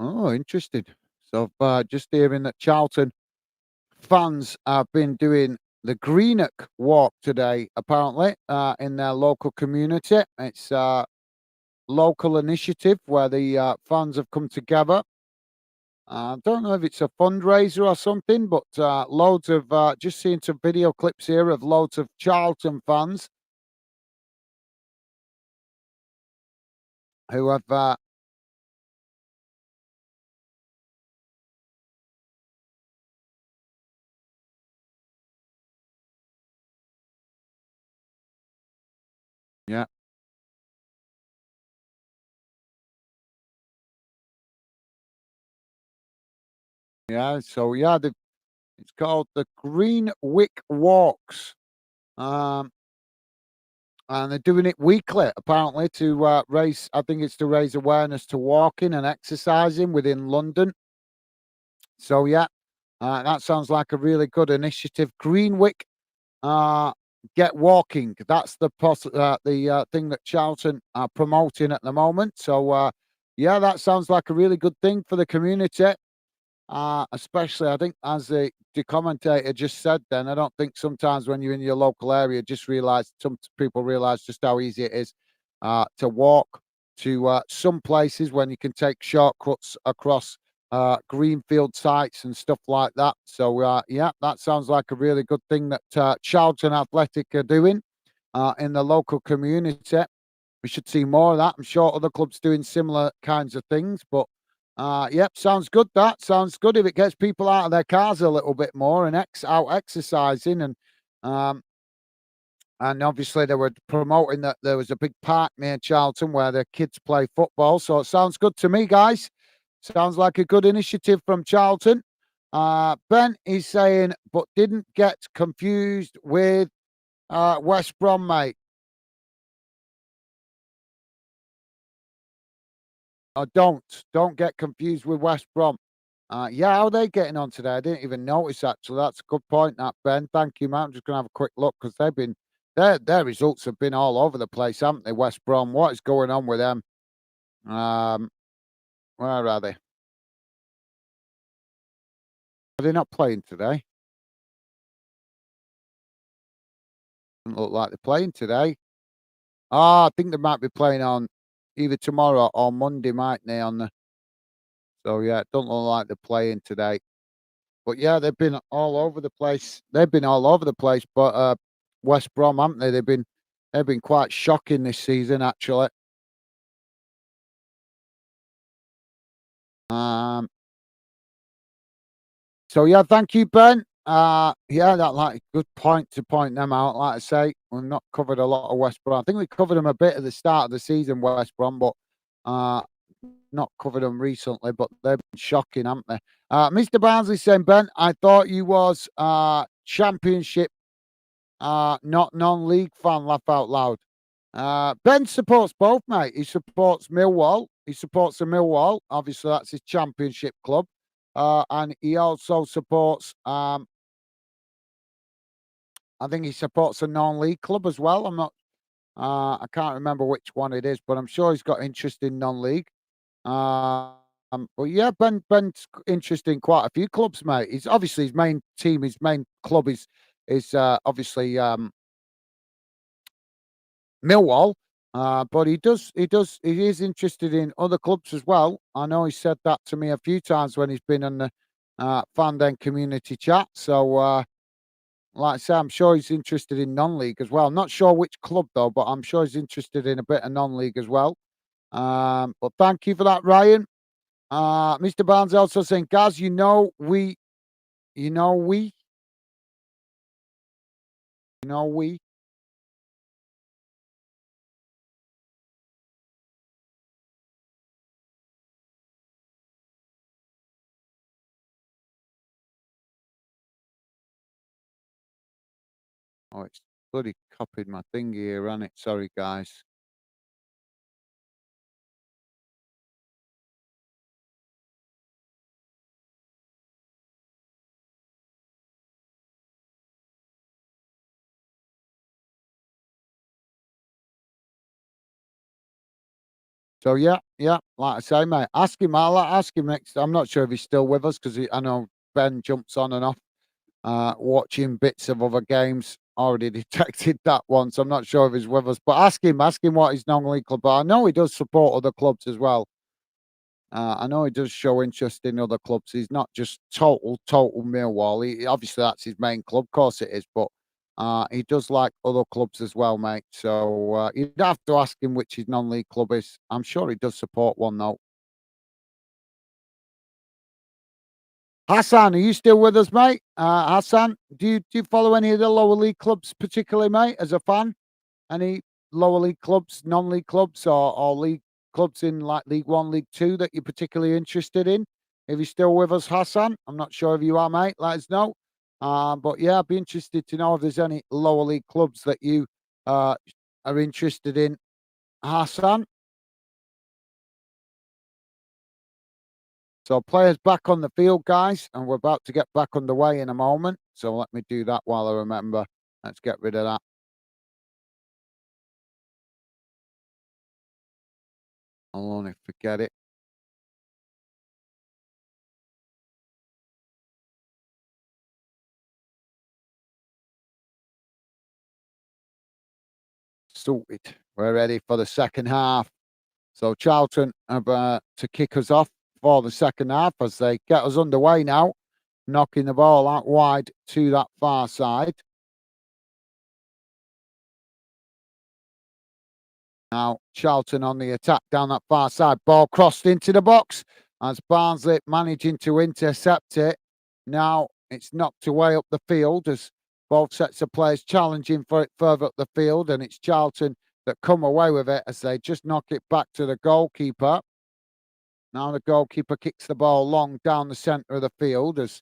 Oh, interesting. So just hearing that Charlton fans have been doing the Greenock Walk today, apparently, in their local community. It's a local initiative where the fans have come together. I don't know if it's a fundraiser or something, but loads of just seeing some video clips here of loads of Charlton fans who have yeah, yeah. So yeah, it's called the Greenwick Walks. Um, and they're doing it weekly, apparently, to raise. I think it's to raise awareness to walking and exercising within London. So yeah, that sounds like a really good initiative. Greenwick, get walking. That's the thing that Charlton are promoting at the moment. So yeah, that sounds like a really good thing for the community. Especially, I think, as the commentator just said, then I don't think sometimes when you're in your local area, just realize some people realize just how easy it is to walk to some places when you can take shortcuts across greenfield sites and stuff like that. So, yeah, that sounds like a really good thing that Charlton Athletic are doing. in the local community. We should see more of that. I'm sure other clubs doing similar kinds of things. But yep, sounds good. That sounds good if it gets people out of their cars a little bit more and out exercising um, and obviously they were promoting that there was a big park near Charlton where the kids play football. So it sounds good to me, guys. Sounds like a good initiative from Charlton. Ben is saying, but didn't get confused with West Brom, mate. Don't get confused with West Brom. Yeah, how are they getting on today? I didn't even notice actually. That's a good point, that Ben. Thank you, man. I'm just gonna have a quick look because they've been their results have been all over the place, haven't they? West Brom. What is going on with them? Um, where are they? Are they not playing today? Doesn't look like they're playing today. Ah, I think they might be playing on either tomorrow or Monday, might they? So yeah, it don't look like they're playing today. But yeah, they've been all over the place. They've been all over the place. But West Brom, haven't they? They've been quite shocking this season, actually. Um, so yeah, thank you, Ben. Yeah, that like good point to point them out. Like I say, we've not covered a lot of West Brom. I think we covered them a bit at the start of the season, West Brom, but uh, not covered them recently. But they've been shocking, haven't they? Mr. Barnsley saying, Ben, I thought you was Championship, not non-league fan. Laugh out loud. Ben supports both, mate. He supports Millwall. He supports the Millwall. Obviously, that's his Championship club. And he also supports, I think he supports a non-league club as well. I can't remember which one it is, but I'm sure he's got interest in non-league. But yeah, Ben's interested in quite a few clubs, mate. He's obviously his main team, his main club is obviously Millwall. But he is interested in other clubs as well. I know he said that to me a few times when he's been on the fan den community chat. So like I say, I'm sure he's interested in non-league as well. I'm not sure which club though, but I'm sure he's interested in a bit of non-league as well. But thank you for that, Ryan. Mr. Barnes also saying, Gaz, you know we, you know we. Oh, it's bloody copied my thing here, hasn't it? Sorry, guys. So yeah, like I say, mate, ask him. I'll ask him next. I'm not sure if he's still with us because I know Ben jumps on and off, watching bits of other games. Already detected that one, so I'm not sure if he's with us. But ask him what his non-league club are. I know he does support other clubs as well. I know he does show interest in other clubs. He's not just total Millwall. Obviously that's his main club, of course it is, but he does like other clubs as well, mate. So you'd have to ask him which his non-league club is. I'm sure he does support one though. Hassan, are you still with us, mate? Hassan, do you follow any of the lower league clubs particularly, mate, as a fan? Any lower league clubs, non-league clubs, or league clubs in like League One, League Two that you're particularly interested in? If you're still with us, Hassan, I'm not sure if you are, mate. Let us know. But yeah, I'd be interested to know if there's any lower league clubs that you uh, are interested in, Hassan. So players back on the field, guys, and we're about to get back underway in a moment. So let me do that while I remember. Let's get rid of that. I'll only forget it. Sorted. We're ready for the second half. So Charlton have to kick us off for the second half as they get us underway now, knocking the ball out wide to that far side. Now, Charlton on the attack down that far side. Ball crossed into the box as Barnsley managing to intercept it. Now, it's knocked away up the field as both sets of players challenging for it further up the field. And it's Charlton that come away with it as they just knock it back to the goalkeeper. Now, the goalkeeper kicks the ball long down the centre of the field as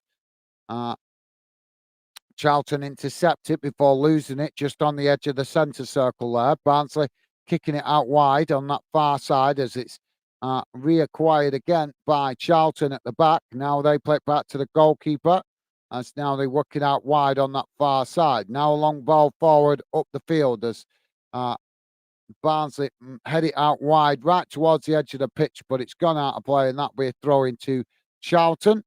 Charlton intercept it before losing it just on the edge of the centre circle there. Barnsley kicking it out wide on that far side as it's reacquired again by Charlton at the back. Now they play it back to the goalkeeper as now they work it out wide on that far side. Now a long ball forward up the field as Barnsley head it out wide right towards the edge of the pitch, but it's gone out of play and that will be a throw into Charlton.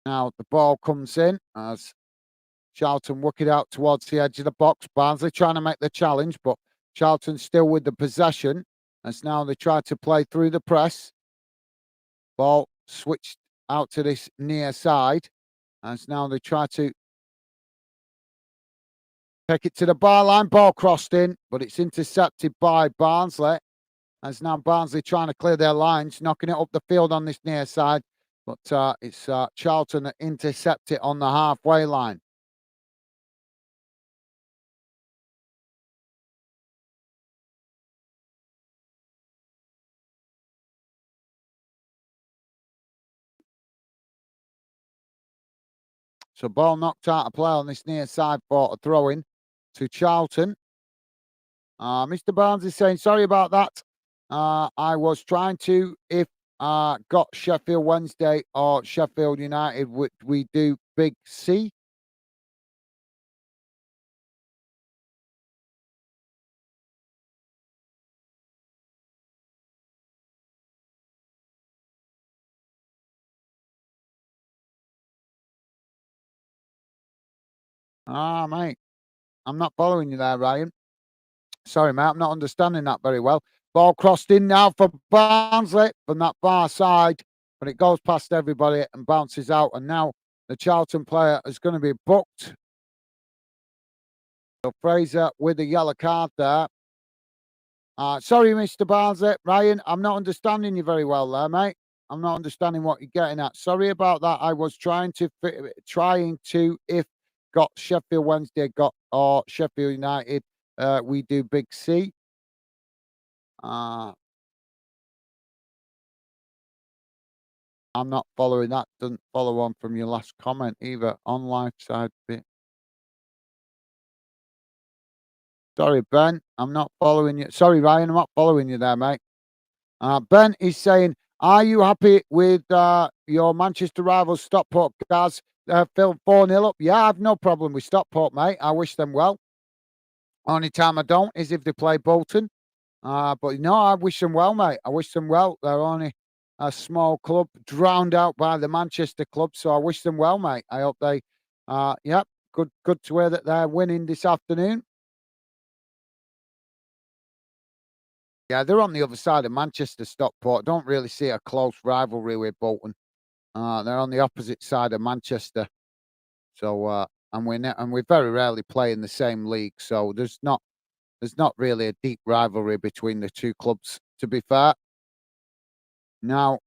Now the ball comes in as Charlton work it out towards the edge of the box. Barnsley trying to make the challenge, but Charlton still with the possession as now they try to play through the press. Ball switched out to this near side as now they try to take it to the byline. Ball crossed in, but it's intercepted by Barnsley. As now Barnsley trying to clear their lines, knocking it up the field on this near side. But it's Charlton that intercept it on the halfway line. So ball knocked out of play on this near side for a throw-in to Charlton. Mr. Barnes is saying, sorry about that. I was trying to, if got Sheffield Wednesday or Sheffield United, would we do Big C? Mate, I'm not following you there, Ryan. Sorry, mate, I'm not understanding that very well. Ball crossed in now for Barnsley from that far side, but it goes past everybody and bounces out. And now the Charlton player is going to be booked. So Fraser with a yellow card there. Sorry, Mr. Barnsley. Ryan, I'm not understanding you very well there, mate. I'm not understanding what you're getting at. Sorry about that. I was trying to if got Sheffield Wednesday or Sheffield United, we do Big C. I'm not following that. Doesn't follow on from your last comment either. On live side bit. Sorry, Ben. I'm not following you. Sorry, Ryan. I'm not following you there, mate. Ben is saying, are you happy with your Manchester rivals Stockport guys? Phil 4-0 up. Yeah, I have no problem with Stockport, mate. I wish them well. Only time I don't is if they play Bolton. But no, I wish them well, mate. I wish them well. They're only a small club drowned out by the Manchester club. So I wish them well, mate. I hope they, good to hear that they're winning this afternoon. Yeah, they're on the other side of Manchester, Stockport. Don't really see a close rivalry with Bolton. They're on the opposite side of Manchester. So, and we very rarely play in the same league. So there's not really a deep rivalry between the two clubs, to be fair. Now,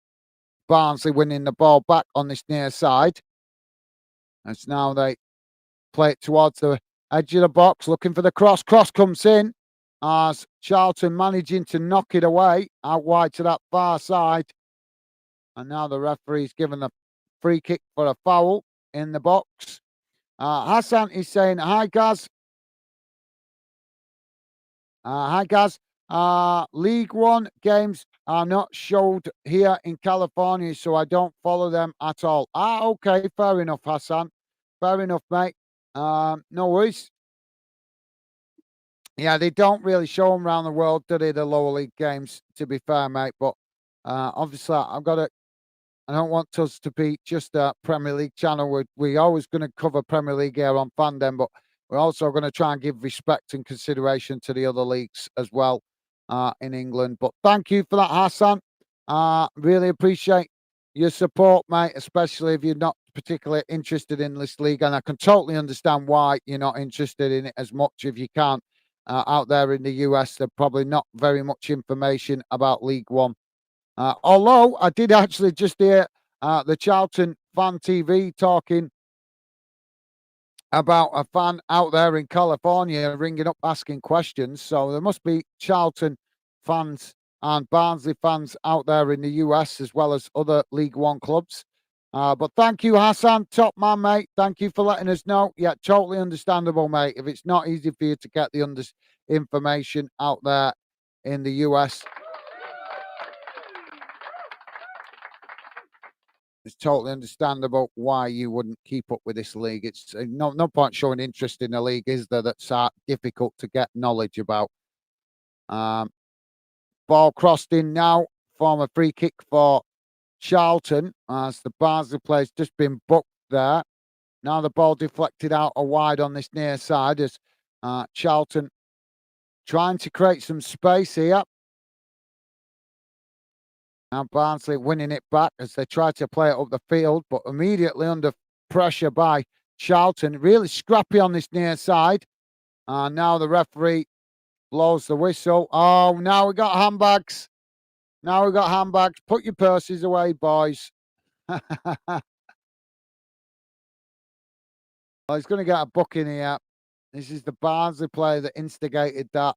Barnsley winning the ball back on this near side. As now they play it towards the edge of the box, looking for the cross. Cross comes in as Charlton managing to knock it away out wide to that far side. And now the referee's given the free kick for a foul in the box. Hassan is saying, hi, Gaz. Hi, Gaz. League One games are not showed here in California, so I don't follow them at all. Okay, fair enough, Hassan. Fair enough, mate. No worries. Yeah, they don't really show them around the world, do they, the lower league games, to be fair, mate. But obviously, I don't want us to be just a Premier League channel. We're always going to cover Premier League here on Fandom, but we're also going to try and give respect and consideration to the other leagues as well in England. But thank you for that, Hassan. Really appreciate your support, mate, especially if you're not particularly interested in this league, and I can totally understand why you're not interested in it as much if you can. Out there in the US, there's probably not very much information about League One. Although I did actually just hear the Charlton fan TV talking about a fan out there in California ringing up asking questions. So there must be Charlton fans and Barnsley fans out there in the US as well as other League One clubs. But thank you, Hassan, top man, mate. Thank you for letting us know. Yeah, totally understandable, mate. If it's not easy for you to get the information out there in the US, it's totally understandable why you wouldn't keep up with this league. It's no point showing interest in the league, is there? That's difficult to get knowledge about. Ball crossed in now. Former free kick for Charlton as the Barnsley player's just been booked there. Now the ball deflected out a wide on this near side as Charlton trying to create some space here. Now Barnsley winning it back as they try to play it up the field, but immediately under pressure by Charlton. Really scrappy on this near side. And now the referee blows the whistle. Oh, now we got handbags. Now we got handbags. Put your purses away, boys. Well, he's going to get a booking here. This is the Barnsley player that instigated that.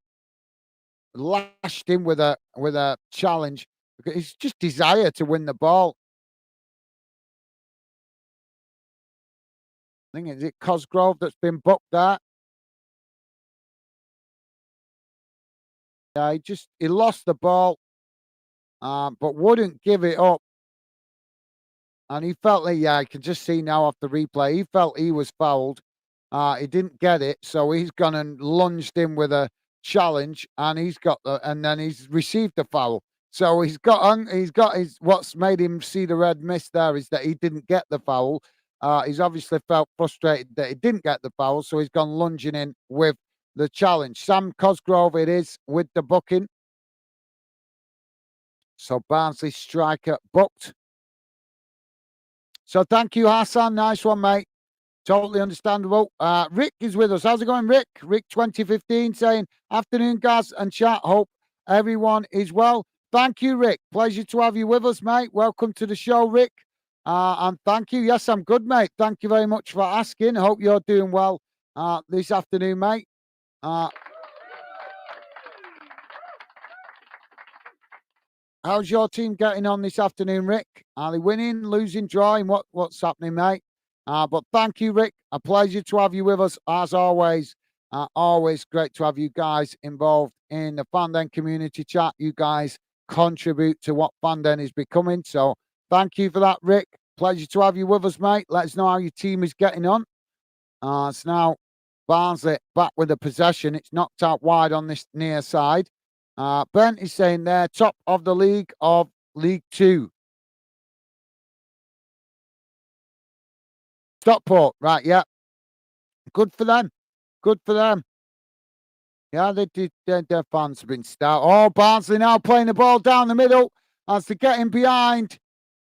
Lashed him with a challenge. It's just desire to win the ball. I think is it Cosgrove that's been booked there. Yeah, he lost the ball, but wouldn't give it up. And he felt like, yeah, I can just see now off the replay, he felt he was fouled. He didn't get it, so he's gone and lunged in with a challenge, and and then he's received the foul. So he's got his what's made him see the red mist there is that he didn't get the foul. He's obviously felt frustrated that he didn't get the foul, so he's gone lunging in with the challenge. Sam Cosgrove it is with the booking. So Barnsley striker booked. So thank you, Hassan. Nice one, mate. Totally understandable. Rick is with us. How's it going, Rick? Rick 2015 saying, afternoon, guys and chat. Hope everyone is well. Thank you, Rick. Pleasure to have you with us, mate. Welcome to the show, Rick. And thank you. Yes, I'm good, mate. Thank you very much for asking. I hope you're doing well this afternoon, mate. How's your team getting on this afternoon, Rick? Are they winning, losing, drawing? What's happening, mate? But thank you, Rick. A pleasure to have you with us as always. Always great to have you guys involved in the Fanden community chat. You guys contribute to what Fanden is becoming. So thank you for that, Rick. Pleasure to have you with us, mate. Let us know how your team is getting on. It's now Barnsley back with the possession. It's knocked out wide on this near side. Ben is saying they're top of the league of League Two. Stockport, right? Yeah, good for them. Good for them. Yeah, they did. Their fans have been stout. Oh, Barnsley now playing the ball down the middle as they're getting behind.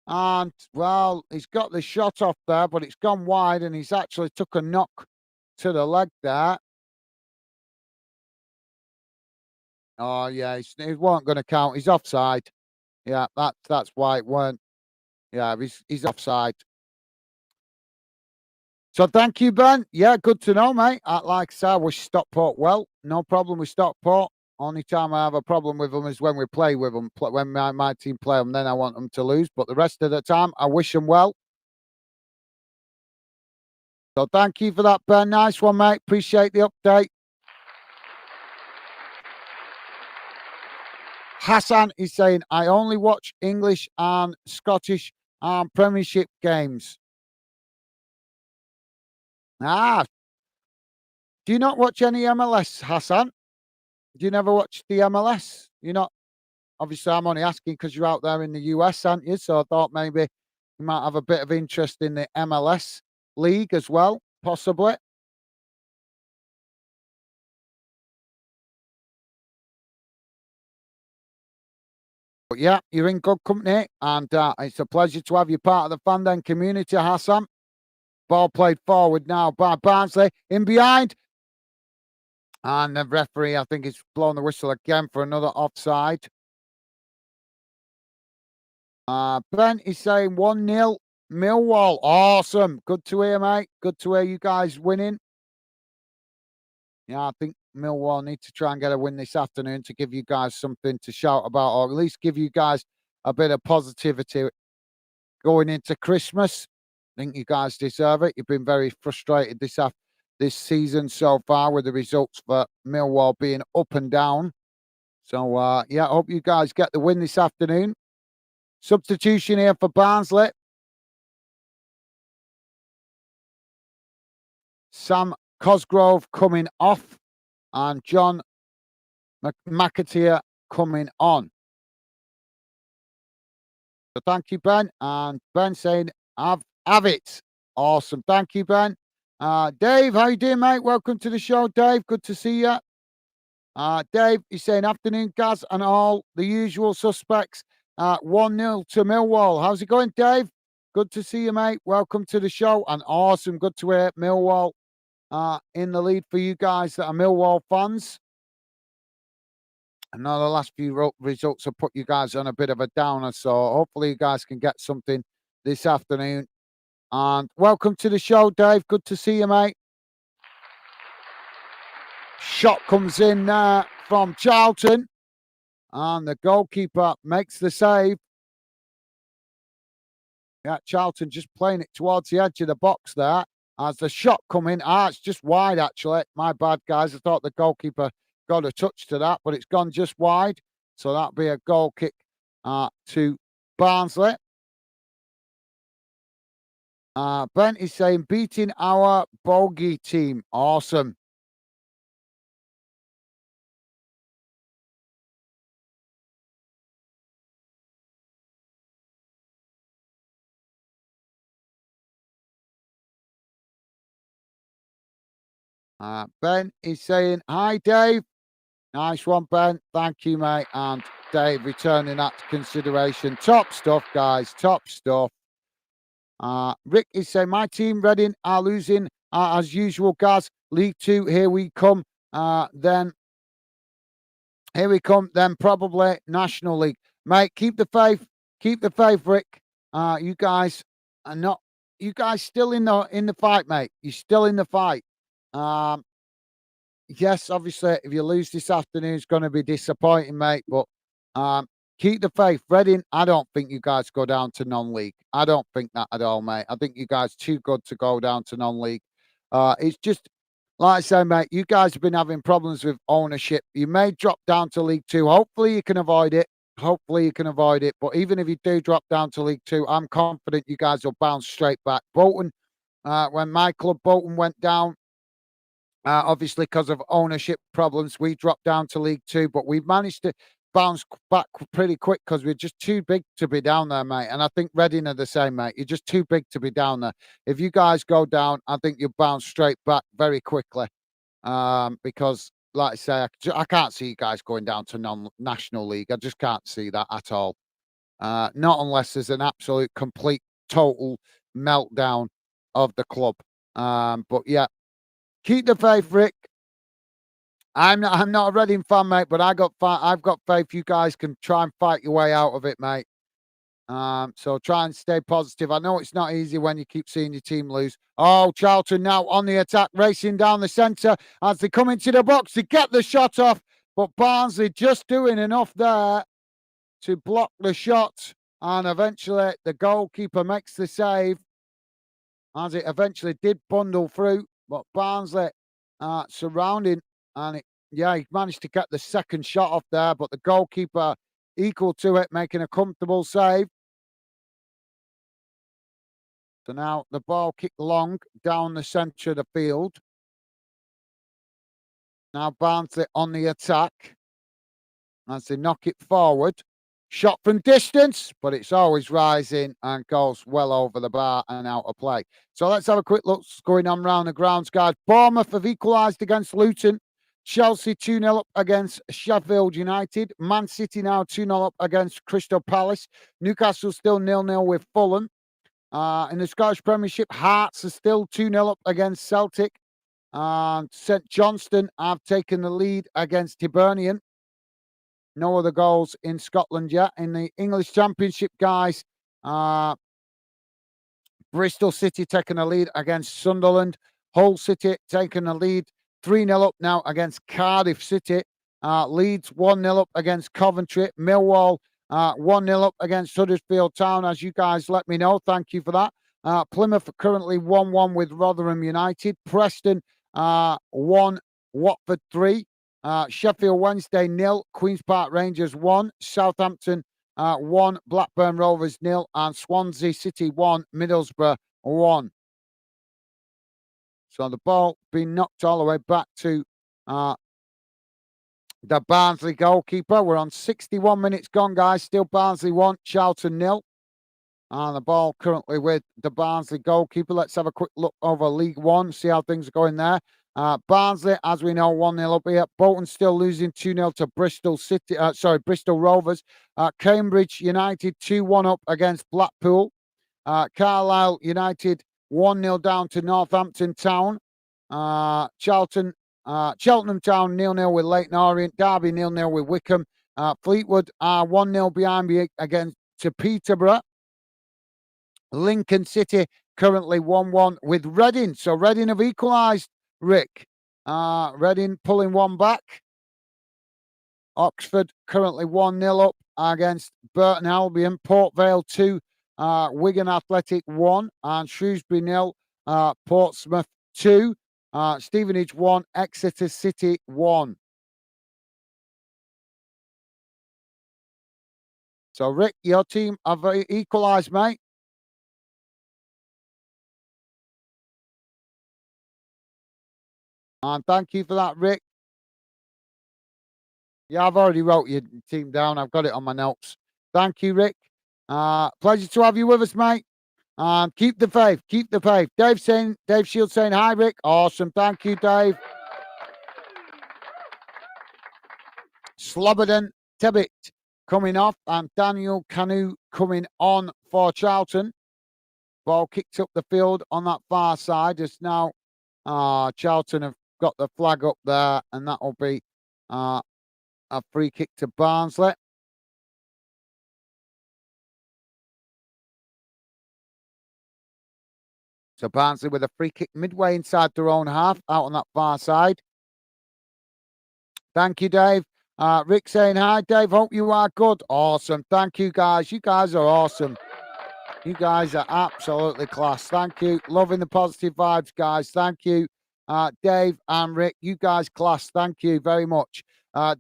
And well, he's got the shot off there, but it's gone wide, and he's actually took a knock to the leg there. Oh yeah, it weren't going to count. He's offside. Yeah, that's why it weren't. Yeah, he's offside. So thank you, Ben. Yeah, good to know, mate. Like I said, I wish Stockport well. No problem with Stockport. Only time I have a problem with them is when we play with them. When my team play them, then I want them to lose. But the rest of the time, I wish them well. So thank you for that, Ben. Nice one, mate. Appreciate the update. Hassan is saying, I only watch English and Scottish Premiership games. Do you not watch any MLS, Hassan? Do you never watch the MLS? You're not, obviously, I'm only asking because you're out there in the US, aren't you? So I thought maybe you might have a bit of interest in the MLS league as well, possibly. But yeah, you're in good company, and it's a pleasure to have you part of the Fandom community, Hassan. Ball played forward now by Barnsley. In behind. And the referee, I think, is blowing the whistle again for another offside. Ben is saying 1-0 Millwall. Awesome. Good to hear, mate. Good to hear you guys winning. Yeah, I think Millwall need to try and get a win this afternoon to give you guys something to shout about, or at least give you guys a bit of positivity going into Christmas. I think you guys deserve it. You've been very frustrated this season so far with the results for Millwall being up and down. So, yeah, I hope you guys get the win this afternoon. Substitution here for Barnsley. Sam Cosgrove coming off and John McAteer coming on. So thank you, Ben. And Ben saying, have it. Awesome. Thank you, Ben. Dave, how you doing, mate? Welcome to the show, Dave. Good to see you. Dave is saying, afternoon, Gaz, and all the usual suspects. 1-0 to Millwall. How's it going, Dave? Good to see you, mate. Welcome to the show. And awesome. Good to hear Millwall in the lead for you guys that are Millwall fans. I know the last few results have put you guys on a bit of a downer, so hopefully you guys can get something this afternoon. And welcome to the show, Dave. Good to see you, mate. Shot comes in from Charlton, and the goalkeeper makes the save. Yeah, Charlton just playing it towards the edge of the box there. As the shot come in, it's just wide, actually. My bad, guys. I thought the goalkeeper got a touch to that, but it's gone just wide. So that'll be a goal kick to Barnsley. Ben is saying, beating our bogey team. Awesome. Ben is saying, hi, Dave. Nice one, Ben. Thank you, mate. And Dave returning that to consideration. Top stuff, guys. Top stuff. Rick is saying, my team, Reading, are losing as usual, guys. League Two, here we come. Then probably National League. Mate, keep the faith. Keep the faith, Rick. You guys still in the fight, mate. You're still in the fight. Yes, obviously, if you lose this afternoon, it's going to be disappointing, mate. But keep the faith. Reading, I don't think you guys go down to non-league. I don't think that at all, mate. I think you guys too good to go down to non-league. It's just, like I say, mate, you guys have been having problems with ownership. You may drop down to League Two. Hopefully, you can avoid it. But even if you do drop down to League Two, I'm confident you guys will bounce straight back. Bolton, when my club Bolton went down, obviously, because of ownership problems, we dropped down to League Two, but we've managed to bounce back pretty quick because we're just too big to be down there, mate. And I think Reading are the same, mate. You're just too big to be down there. If you guys go down, I think you'll bounce straight back very quickly. Because, like I say, I can't see you guys going down to non-national league. I just can't see that at all. Not unless there's an absolute, complete, total meltdown of the club. But yeah. Keep the faith, Rick. I'm not a Reading fan, mate, but I've got faith you guys can try and fight your way out of it, mate. So try and stay positive. I know it's not easy when you keep seeing your team lose. Oh, Charlton now on the attack, racing down the centre as they come into the box to get the shot off. But Barnsley just doing enough there to block the shot. And eventually the goalkeeper makes the save as it eventually did bundle through. But Barnsley surrounding, and he managed to get the second shot off there, but the goalkeeper equal to it, making a comfortable save. So now the ball kicked long down the centre of the field. Now Barnsley on the attack as they knock it forward. Shot from distance, but it's always rising and goes well over the bar and out of play. So let's have a quick look what's going on round the grounds, guys. Bournemouth have equalised against Luton. Chelsea 2-0 up against Sheffield United. Man City now 2-0 up against Crystal Palace. Newcastle still 0-0 with Fulham. In the Scottish Premiership, Hearts are still 2-0 up against Celtic. And St Johnstone have taken the lead against Hibernian. No other goals in Scotland yet. In the English Championship, guys, Bristol City taking the lead against Sunderland. Hull City taking the lead 3-0 up now against Cardiff City. Leeds 1-0 up against Coventry. Millwall 1-0 up against Huddersfield Town, as you guys let me know. Thank you for that. Plymouth currently 1-1 with Rotherham United. Preston 1, Watford 3. Sheffield Wednesday 0, Queen's Park Rangers 1, Southampton 1, Blackburn Rovers 0, and Swansea City 1, Middlesbrough 1. So the ball being knocked all the way back to the Barnsley goalkeeper. We're on 61 minutes gone, guys. Still Barnsley 1, Charlton 0. And the ball currently with the Barnsley goalkeeper. Let's have a quick look over League One, see how things are going there. Barnsley, as we know, 1-0 up here. Bolton still losing 2-0 to Bristol City. Bristol Rovers. Cambridge United 2-1 up against Blackpool. Carlisle United 1-0 down to Northampton Town. Cheltenham Town 0-0 with Leyton Orient. Derby 0-0 with Wickham. Fleetwood are 1-0 behind against to Peterborough. Lincoln City currently 1-1 with Reading. So Reading have equalised, Rick. Reading pulling one back. Oxford currently 1-0 up against Burton Albion. Port Vale 2, Wigan Athletic 1, and Shrewsbury 0, Portsmouth 2, Stevenage 1, Exeter City 1. So, Rick, your team have equalised, mate. And thank you for that, Rick. Yeah, I've already wrote your team down. I've got it on my notes. Thank you, Rick. Pleasure to have you with us, mate. Keep the faith. Keep the faith. Dave Shields saying hi, Rick. Awesome. Thank you, Dave. Slobodon Tebbit coming off, and Daniel Canu coming on for Charlton. Ball kicked up the field on that far side. It's now Charlton have got the flag up there, and that will be a free kick to Barnsley. So Barnsley with a free kick midway inside their own half, out on that far side. Thank you, Dave. Rick saying hi, Dave. Hope you are good. Awesome. Thank you, guys. You guys are awesome. You guys are absolutely class. Thank you. Loving the positive vibes, guys. Thank you. Dave and Rick, you guys class. Thank you very much.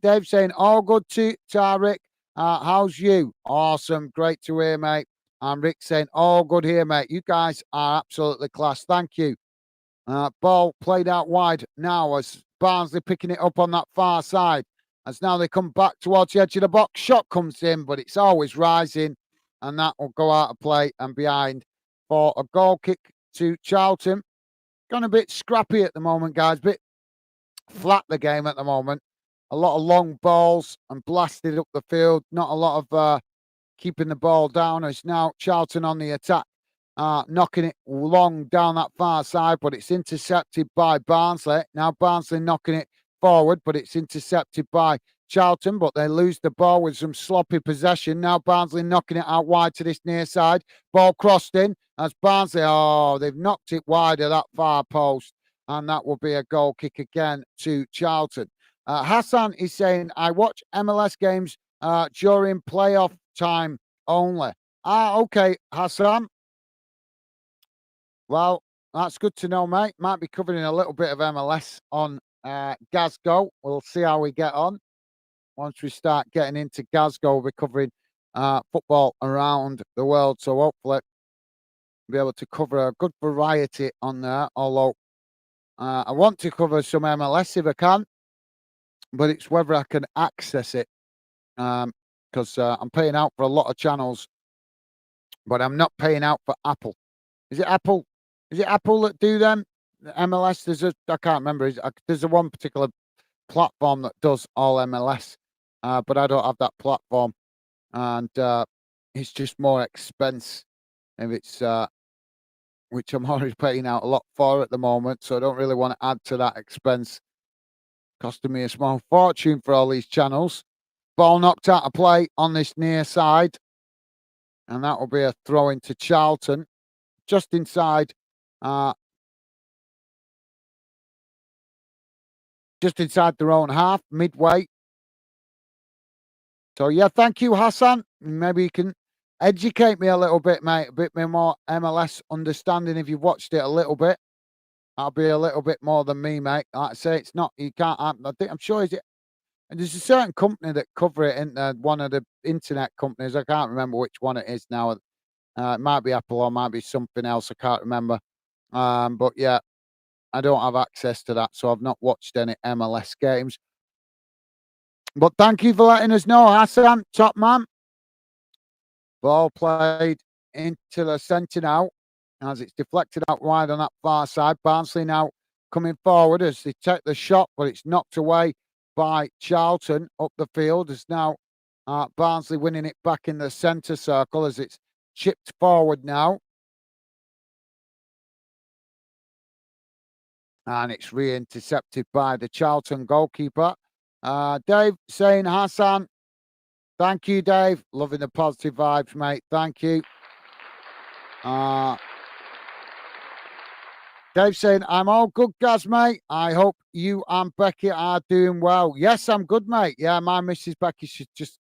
Dave saying, all good to Rick. How's you? Awesome. Great to hear, mate. And Rick saying, all good here, mate. You guys are absolutely class. Thank you. Ball played out wide now as Barnsley picking it up on that far side. As now they come back towards the edge of the box. Shot comes in, but it's always rising. And that will go out of play and behind for a goal kick to Charlton. Gone a bit scrappy at the moment, guys. A bit flat the game at the moment. A lot of long balls and blasted up the field. Not a lot of keeping the ball down. It's now Charlton on the attack. Knocking it long down that far side, but it's intercepted by Barnsley. Now Barnsley knocking it forward, but it's intercepted by Charlton, but they lose the ball with some sloppy possession. Now Barnsley knocking it out wide to this near side. Ball crossed in as Barnsley, they've knocked it wide of that far post, and that will be a goal kick again to Charlton. Hassan is saying, I watch MLS games during playoff time only. Okay, Hassan. Well, that's good to know, mate. Might be covering a little bit of MLS on Glasgow. We'll see how we get on. Once we start getting into Glasgow, we'll be covering football around the world. So hopefully we'll be able to cover a good variety on there. Although I want to cover some MLS if I can, but it's whether I can access it. Because I'm paying out for a lot of channels, but I'm not paying out for Apple. Is it Apple? Is it Apple that do them? MLS, I can't remember. There's a one particular platform that does all MLS, but I don't have that platform, and it's just more expense if it's which I'm already paying out a lot for at the moment, so I don't really want to add to that expense, costing me a small fortune for all these channels. Ball knocked out of play on this near side, and that will be a throw into Charlton, just inside, their own half, midway. So yeah, thank you, Hassan. Maybe you can educate me a little bit, mate. A bit more MLS understanding if you've watched it a little bit. That'll be a little bit more than me, mate. Like I say, it's not. You can't. I think I'm sure is it. And there's a certain company that cover it in one of the internet companies. I can't remember which one it is now. It might be Apple or might be something else. I can't remember. But yeah, I don't have access to that, so I've not watched any MLS games. But thank you for letting us know, Hassan, top man. Ball played into the centre now as it's deflected out wide on that far side. Barnsley now coming forward as they take the shot, but it's knocked away by Charlton up the field. As now Barnsley winning it back in the centre circle as it's chipped forward now. And it's re-intercepted by the Charlton goalkeeper. Dave saying, Hassan, thank you, Dave. Loving the positive vibes, mate. Thank you. Dave saying, I'm all good, Gaz, mate. I hope you and Becky are doing well. Yes, I'm good, mate. Yeah, my Mrs. Becky, she's just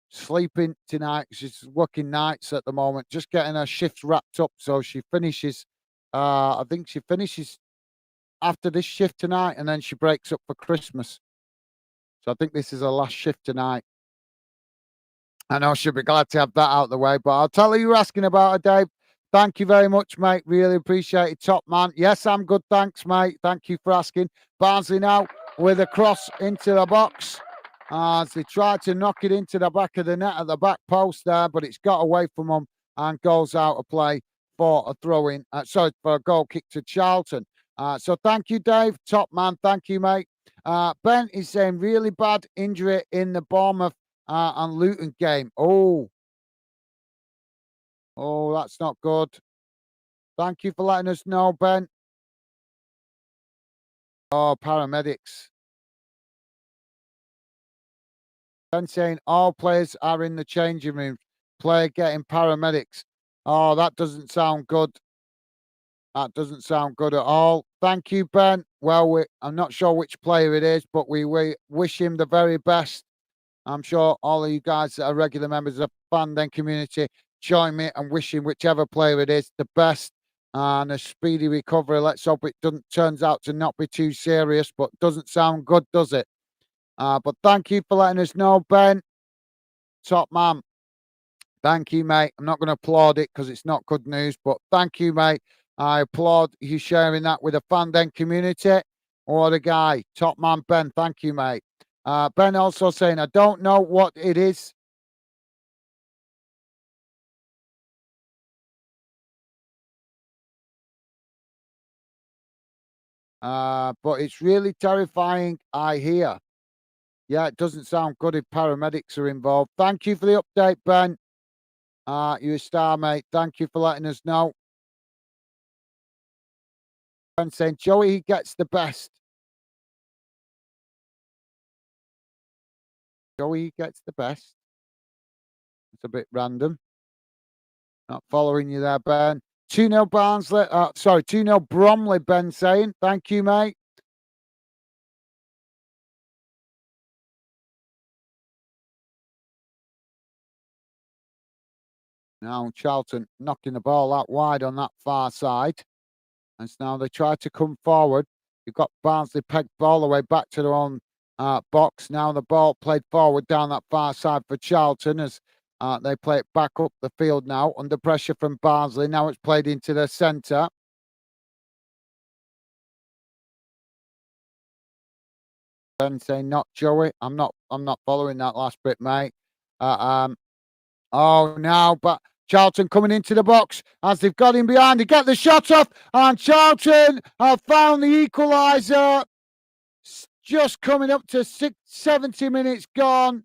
sleeping tonight. She's working nights at the moment, just getting her shifts wrapped up. So she finishes, I think she finishes after this shift tonight, and then she breaks up for Christmas. So I think this is her last shift tonight. I know she'll be glad to have that out of the way, but I'll tell her you're asking about her, Dave. Thank you very much, mate. Really appreciate it, top man. Yes, I'm good. Thanks, mate. Thank you for asking. Barnsley now with a cross into the box as they try to knock it into the back of the net at the back post there, but it's got away from them and goes out of play for a throw-in. For a goal kick to Charlton. So thank you, Dave. Top man. Thank you, mate. Ben is saying really bad injury in the Bournemouth and Luton game. Oh, that's not good. Thank you for letting us know, Ben. Oh, paramedics. Ben saying all players are in the changing room. Player getting paramedics. Oh, that doesn't sound good. That doesn't sound good at all. Thank you, Ben. Well, I'm not sure which player it is, but we wish him the very best. I'm sure all of you guys that are regular members of the Fan Den community join me and wishing whichever player it is the best and a speedy recovery. Let's hope it turns out to not be too serious, but doesn't sound good, does it? But thank you for letting us know, Ben. Top man. Thank you, mate. I'm not going to applaud it because it's not good news, but thank you, mate. I applaud you sharing that with the Fan Den community. What a guy. Top man, Ben. Thank you, mate. Ben also saying, I don't know what it is. But it's really terrifying, I hear. Yeah, it doesn't sound good if paramedics are involved. Thank you for the update, Ben. You're a star, mate. Thank you for letting us know. Ben saying, Joey, he gets the best. Joey gets the best. It's a bit random. Not following you there, Ben. 2-0 Barnsley. 2-0 Bromley, Ben saying. Thank you, mate. Now Charlton knocking the ball out wide on that far side. And so now they try to come forward. You've got Barnsley pegged ball the way back to their own box. Now the ball played forward down that far side for Charlton as they play it back up the field now under pressure from Barnsley. Now it's played into the centre. Ben saying not Joey. I'm not following that last bit, mate. Now but Charlton coming into the box as they've got him behind. They get the shot off, and Charlton have found the equaliser. Just coming up to 70 minutes gone.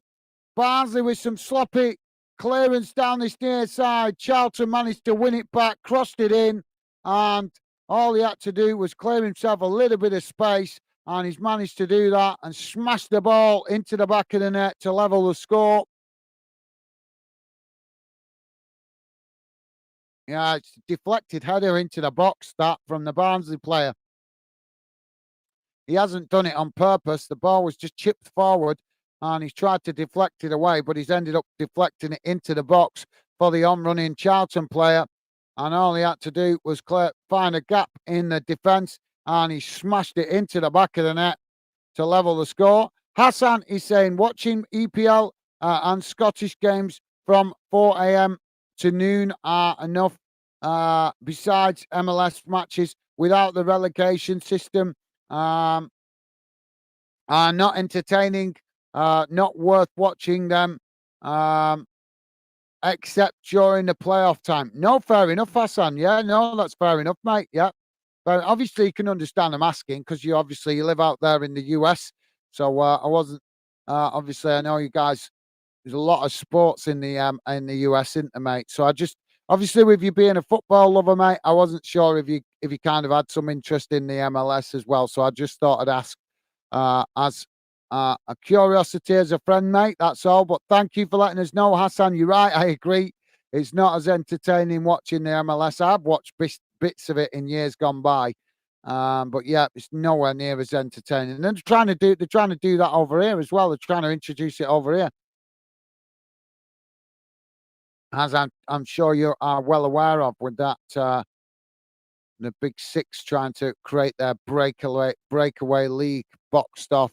Barnsley with some sloppy clearance down this near side. Charlton managed to win it back, crossed it in, and all he had to do was clear himself a little bit of space, and he's managed to do that and smash the ball into the back of the net to level the score. Yeah, it's a deflected header into the box, that from the Barnsley player. He hasn't done it on purpose. The ball was just chipped forward and he's tried to deflect it away, but he's ended up deflecting it into the box for the on-running Charlton player. And all he had to do was find a gap in the defence and he smashed it into the back of the net to level the score. Hassan is saying, watching EPL and Scottish games from 4 a.m. to noon are enough. Besides MLS matches, without the relegation system, are not entertaining, not worth watching them, except during the playoff time. No, fair enough, Hassan. Yeah, no, that's fair enough, mate. Yeah. But obviously, you can understand I'm asking because you live out there in the US. So I wasn't, obviously, I know you guys, there's a lot of sports in the US, isn't there, mate? So I just, obviously, with you being a football lover, mate, I wasn't sure if you kind of had some interest in the MLS as well. So I just thought I'd ask as a curiosity as a friend, mate. That's all. But thank you for letting us know, Hassan. You're right. I agree. It's not as entertaining watching the MLS. I've watched bits of it in years gone by. But yeah, it's nowhere near as entertaining. And they're trying to do that over here as well. They're trying to introduce it over here. As I'm sure you are well aware of, with that the Big Six trying to create their breakaway league, boxed off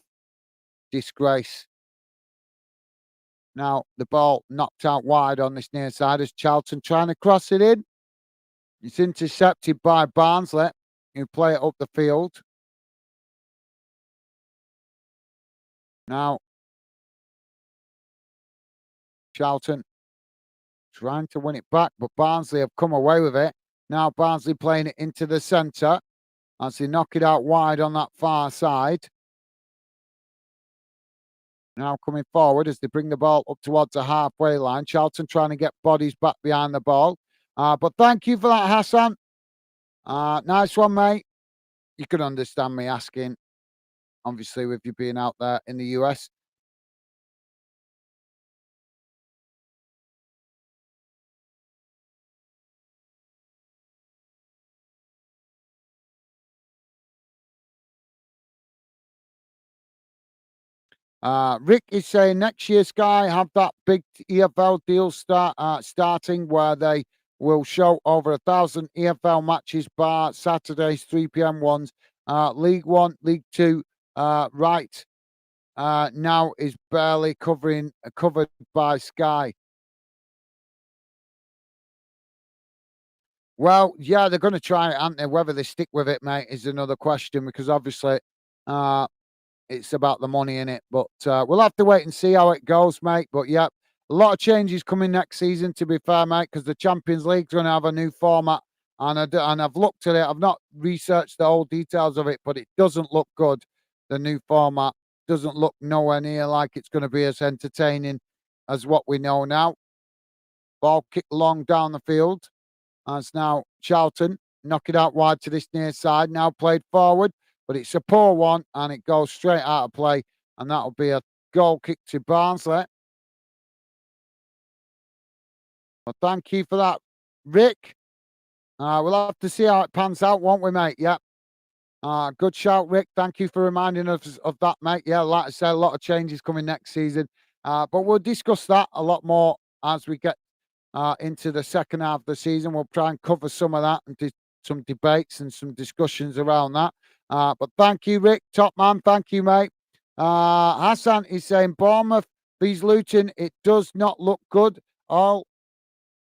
disgrace. Now the ball knocked out wide on this near side as Charlton trying to cross it in. It's intercepted by Barnsley, who play it up the field. Now Charlton trying to win it back, but Barnsley have come away with it. Now Barnsley playing it into the centre as they knock it out wide on that far side. Now coming forward as they bring the ball up towards the halfway line. Charlton trying to get bodies back behind the ball. But thank you for that, Hassan. Nice one, mate. You can understand me asking, obviously, with you being out there in the US. Rick is saying next year Sky have that big EFL deal starting where they will show over 1,000 EFL matches bar Saturdays 3 p.m. ones. League One, League Two, right now is barely covered by Sky. Well, yeah, they're going to try it, aren't they? Whether they stick with it, mate, is another question because obviously, it's about the money in it, but we'll have to wait and see how it goes, mate. But yeah, a lot of changes coming next season, to be fair, mate, because the Champions League's going to have a new format, and I've looked at it. I've not researched the whole details of it, but it doesn't look good. The new format doesn't look nowhere near like it's going to be as entertaining as what we know now. Ball kicked long down the field. As now Charlton knock it out wide to this near side. Now played forward, but it's a poor one and it goes straight out of play. And that'll be a goal kick to Barnsley. Well, thank you for that, Rick. We'll have to see how it pans out, won't we, mate? Yeah. Good shout, Rick. Thank you for reminding us of that, mate. Yeah, like I said, a lot of changes coming next season. But we'll discuss that a lot more as we get into the second half of the season. We'll try and cover some of that and some debates and some discussions around that. But thank you, Rick. Top man. Thank you, mate. Hassan is saying Bournemouth beats Luton. It does not look good. All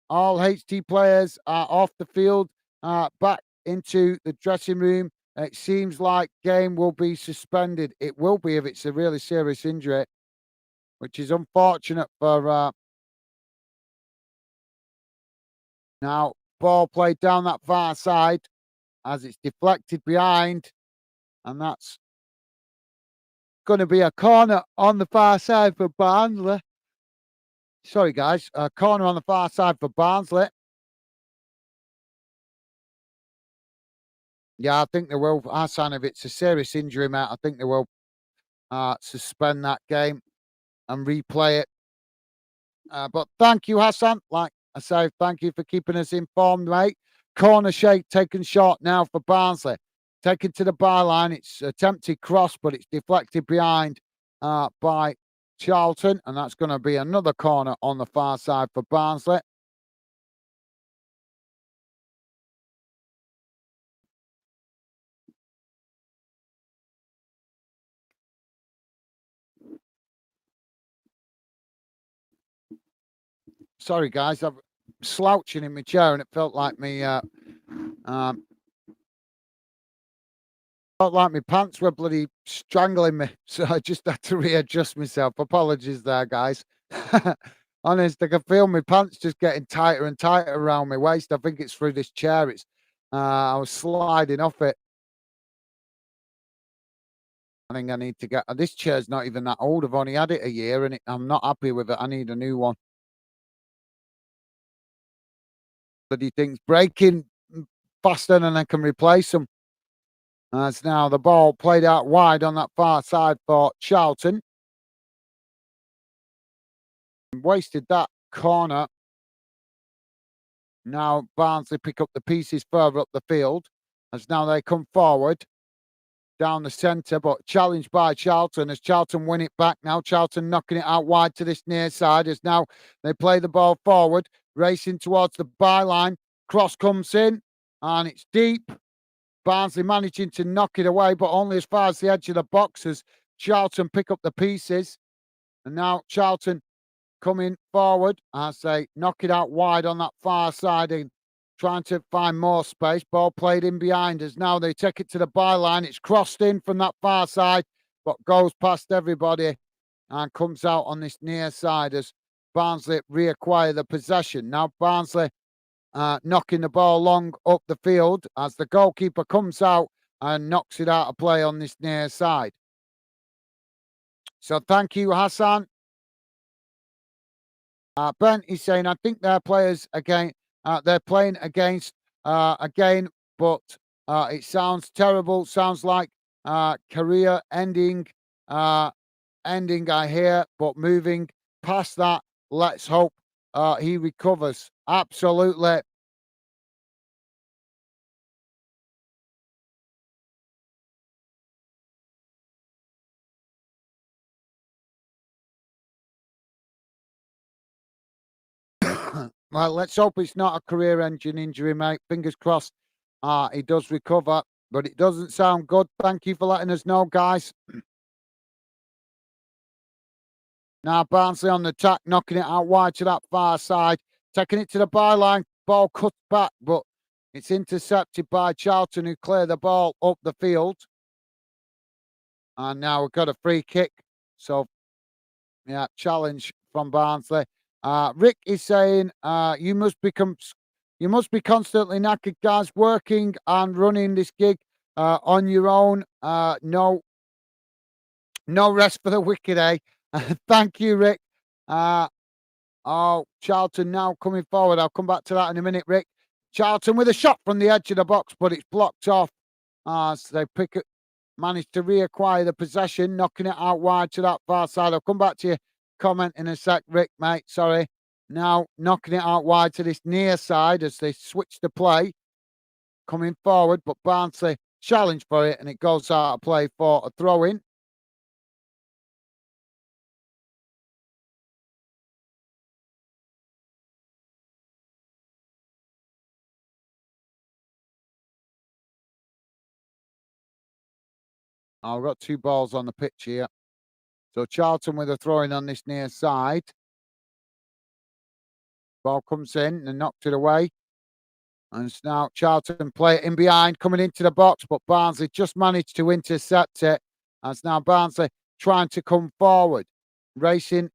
HT players are off the field, back into the dressing room. It seems like game will be suspended. It will be if it's a really serious injury, which is unfortunate for now. Ball played down that far side as it's deflected behind, and that's going to be a corner on the far side for Barnsley. Sorry, guys. A corner on the far side for Barnsley. Yeah, I think they will. Hassan, if it's a serious injury, mate, I think they will suspend that game and replay it. But thank you, Hassan. Like I say, thank you for keeping us informed, mate. Corner shake taken short now for Barnsley. Taken to the byline. It's attempted cross, but it's deflected behind by Charlton. And that's going to be another corner on the far side for Barnsley. Sorry, guys. I'm slouching in my chair and it felt like me felt like my pants were bloody strangling me, so I just had to readjust myself. Apologies there, guys. Honest, I can feel my pants just getting tighter and tighter around my waist. I think it's through this chair. It's I was sliding off it. I think I need to get this chair's not even that old. I've only had it a year and I'm not happy with it. I need a new one. Bloody things breaking faster than I can replace them. As now the ball played out wide on that far side for Charlton. Wasted that corner. Now Barnsley pick up the pieces further up the field as now they come forward down the centre, but challenged by Charlton as Charlton win it back now. Charlton knocking it out wide to this near side as now they play the ball forward, racing towards the byline. Cross comes in and it's deep. Barnsley managing to knock it away, but only as far as the edge of the box as Charlton pick up the pieces. And now Charlton coming forward as they knock it out wide on that far side and trying to find more space. Ball played in behind us. Now they take it to the byline. It's crossed in from that far side, but goes past everybody and comes out on this near side as Barnsley reacquire the possession. Now Barnsley knocking the ball long up the field as the goalkeeper comes out and knocks it out of play on this near side. So thank you, Hassan. Ben is saying, I think their players again, they're playing against again, but it sounds terrible. Sounds like career ending, ending. I hear, but moving past that, let's hope he recovers. Absolutely. Well, let's hope it's not a career-ending injury, mate. Fingers crossed he does recover, but it doesn't sound good. Thank you for letting us know, guys. Now Barnsley on the attack, knocking it out wide to that far side, taking it to the byline. Ball cut back, but it's intercepted by Charlton, who clear the ball up the field. And now we've got a free kick. So, yeah, challenge from Barnsley. Rick is saying you must be constantly knackered, guys, working and running this gig on your own. No rest for the wicked, eh? Thank you, Rick. Charlton now coming forward. I'll come back to that in a minute, Rick. Charlton with a shot from the edge of the box, but it's blocked off as they managed to reacquire the possession, knocking it out wide to that far side. I'll come back to your comment in a sec, Rick, mate. Sorry. Now knocking it out wide to this near side as they switch the play. Coming forward, but Barnsley challenge for it and it goes out of play for a throw-in. I've got two balls on the pitch here. So Charlton with a throw-in on this near side. Ball comes in and knocked it away. And it's now Charlton play it in behind, coming into the box, but Barnsley just managed to intercept it. And it's now Barnsley trying to come forward, racing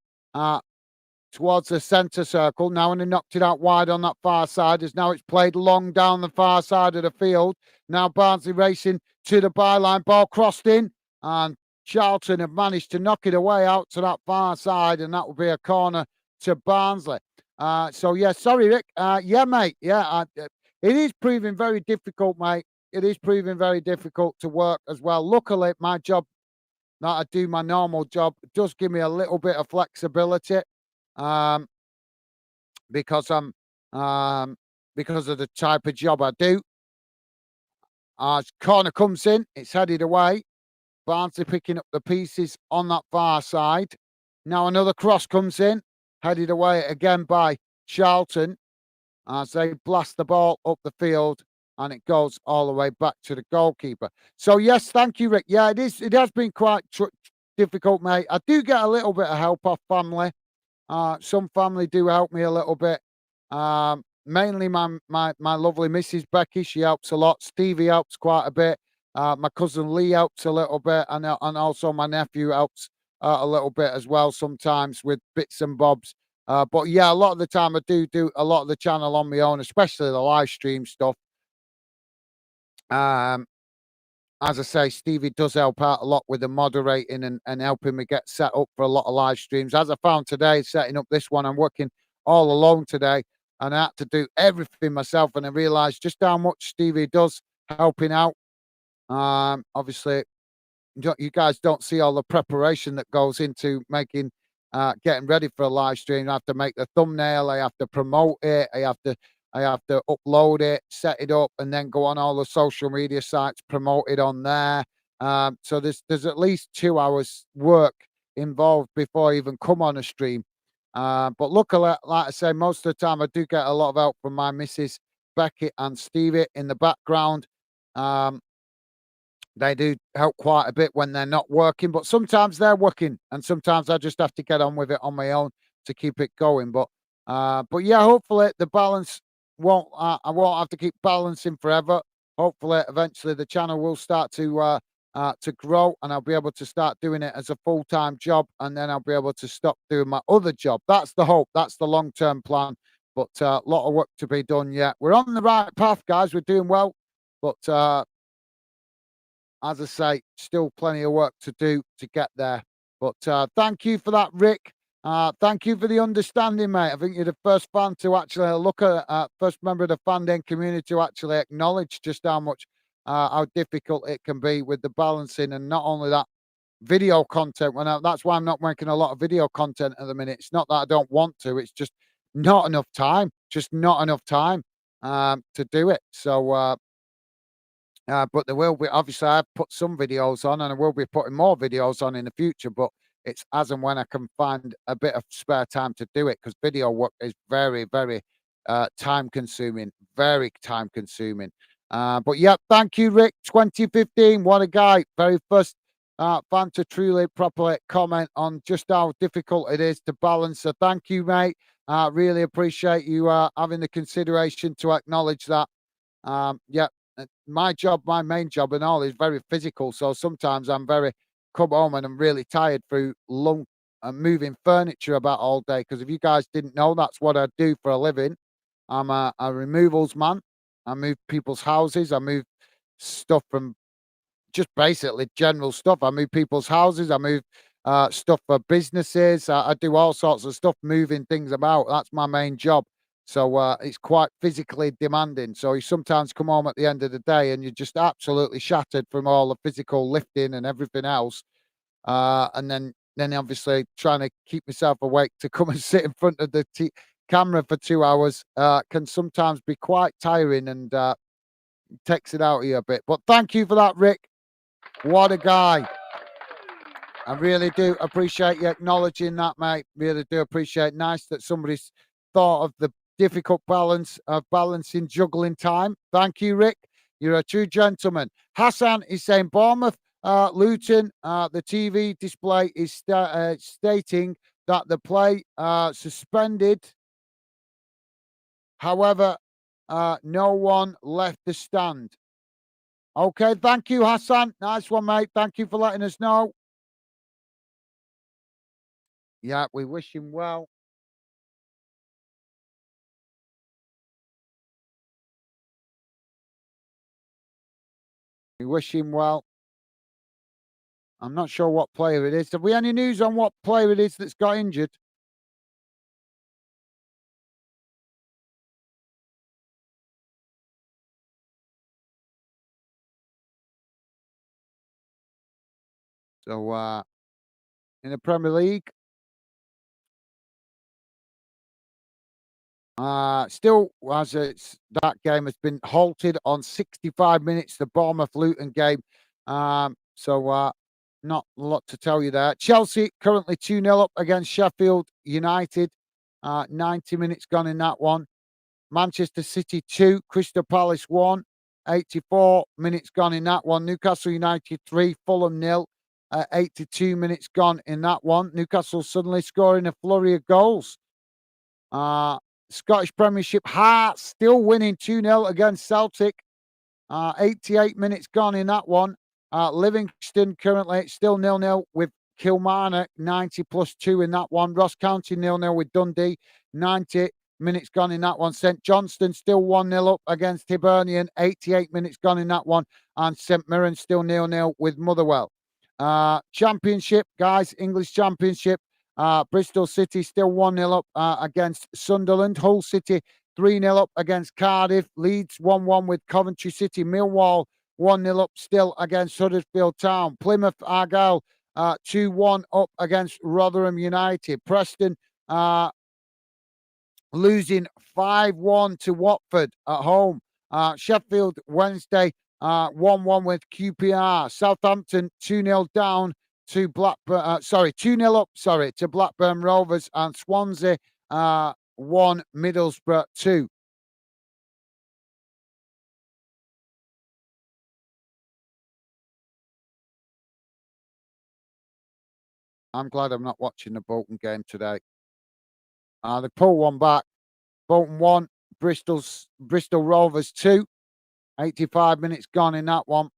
towards the centre circle. Now, and they knocked it out wide on that far side, as now it's played long down the far side of the field. Now Barnsley racing to the byline, ball crossed in, and Charlton have managed to knock it away out to that far side, and that will be a corner to Barnsley. So yeah, sorry, Rick. Yeah, mate. Yeah, it is proving very difficult, mate. It is proving very difficult to work as well. Luckily, my job that I do, my normal job, does give me a little bit of flexibility, um, because I'm because of the type of job I do. Corner comes in, it's headed away. Barnsley picking up the pieces on that far side. Now another cross comes in, headed away again by Charlton as they blast the ball up the field, and it goes all the way back to the goalkeeper. So yes, thank you, Rick. Yeah, it is. It has been quite difficult, mate. I do get a little bit of help off family. Some family do help me a little bit. Mainly my lovely Mrs. Becky, she helps a lot. Stevie helps quite a bit. My cousin Lee helps a little bit, and also my nephew helps a little bit as well sometimes with bits and bobs. But yeah, a lot of the time I do a lot of the channel on my own, especially the live stream stuff. Um, as I say, Stevie does help out a lot with the moderating and helping me get set up for a lot of live streams. As I found today, setting up this one, I'm working all alone today, and I had to do everything myself. And I realised just how much Stevie does helping out. Obviously, you guys don't see all the preparation that goes into making getting ready for a live stream. I have to make the thumbnail, I have to promote it, I have to upload it, set it up, and then go on all the social media sites, promote it on there. So there's at least 2 hours work involved before I even come on a stream. But luckily, like I say, most of the time I do get a lot of help from my missus Becky and Stevie in the background. Um, they do help quite a bit when they're not working, but sometimes they're working, and sometimes I just have to get on with it on my own to keep it going. But yeah, hopefully the balance won't. I won't have to keep balancing forever. Hopefully, eventually the channel will start to grow, and I'll be able to start doing it as a full-time job, and then I'll be able to stop doing my other job. That's the hope. That's the long-term plan. But a lot of work to be done yet. We're on the right path, guys. We're doing well, but as I say, still plenty of work to do to get there. But thank you for that, Rick. Thank you for the understanding, mate. I think you're the first fan to actually look at, first member of the fan den community to actually acknowledge just how difficult it can be with the balancing, and not only that, video content. That's why I'm not making a lot of video content at the minute. It's not that I don't want to; it's just not enough time. Just not enough time to do it. So but there will be, obviously, I've put some videos on, and I will be putting more videos on in the future, but it's as and when I can find a bit of spare time to do it, because video work is very, very time consuming, very time consuming. But yeah, thank you, Rick. 2015, what a guy. Very first fan to truly, properly comment on just how difficult it is to balance. So thank you, mate. Really appreciate you having the consideration to acknowledge that. Yeah, my job, my main job and all is very physical. So sometimes come home and I'm really tired through long moving furniture about all day. Because if you guys didn't know, that's what I do for a living. I'm a removals man. I move people's houses. I move stuff from just basically general stuff. I move people's houses. I move stuff for businesses. I do all sorts of stuff, moving things about. That's my main job. So it's quite physically demanding. So you sometimes come home at the end of the day and you're just absolutely shattered from all the physical lifting and everything else. And then obviously trying to keep myself awake to come and sit in front of the camera for 2 hours can sometimes be quite tiring, and takes it out of you a bit. But thank you for that, Rick. What a guy. I really do appreciate you acknowledging that, mate. Really do appreciate. Nice that somebody's thought of the difficult balance of balancing juggling time. Thank you, Rick. You're a true gentleman. Hassan is saying Bournemouth, Luton. The TV display is stating that the play suspended. However, no one left the stand. Okay, thank you, Hassan. Nice one, mate. Thank you for letting us know. Yeah, we wish him well. We wish him well. I'm not sure what player it is. Have we any news on what player it is that's got injured? So in the Premier League, still as it's that game has been halted on 65 minutes. The Bournemouth Luton game. Not a lot to tell you there. Chelsea currently 2-0 up against Sheffield United. 90 minutes gone in that one. Manchester City 2, Crystal Palace 1. 84 minutes gone in that one. Newcastle United 3, Fulham 0. 82 minutes gone in that one. Newcastle suddenly scoring a flurry of goals. Scottish Premiership, Hearts still winning 2-0 against Celtic. 88 minutes gone in that one. Livingston currently still 0-0 with Kilmarnock, 90 plus 2 in that one. Ross County 0-0 with Dundee, 90 minutes gone in that one. St Johnstone still 1-0 up against Hibernian, 88 minutes gone in that one. And St Mirren still 0-0 with Motherwell. Championship, guys, English Championship. Bristol City still 1-0 up against Sunderland. Hull City 3-0 up against Cardiff. Leeds 1-1 with Coventry City. Millwall 1-0 up still against Huddersfield Town. Plymouth Argyle 2-1 up against Rotherham United. Preston losing 5-1 to Watford at home. Sheffield Wednesday 1-1 with QPR. Southampton 2-0 down to Blackburn. 2-0 up. To Blackburn Rovers, and Swansea 1, Middlesbrough 2. I'm glad I'm not watching the Bolton game today. They pull one back. Bolton 1, Bristol Rovers 2. 85 minutes gone in that one.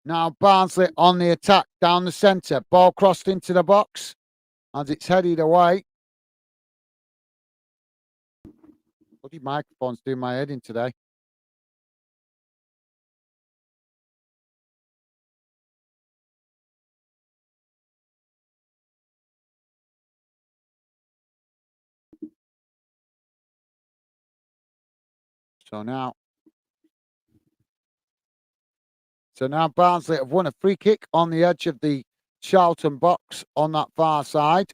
Now Barnsley on the attack down the centre. Ball crossed into the box as it's headed away. Bloody microphone's doing my head in today. So now Barnsley have won a free kick on the edge of the Charlton box on that far side.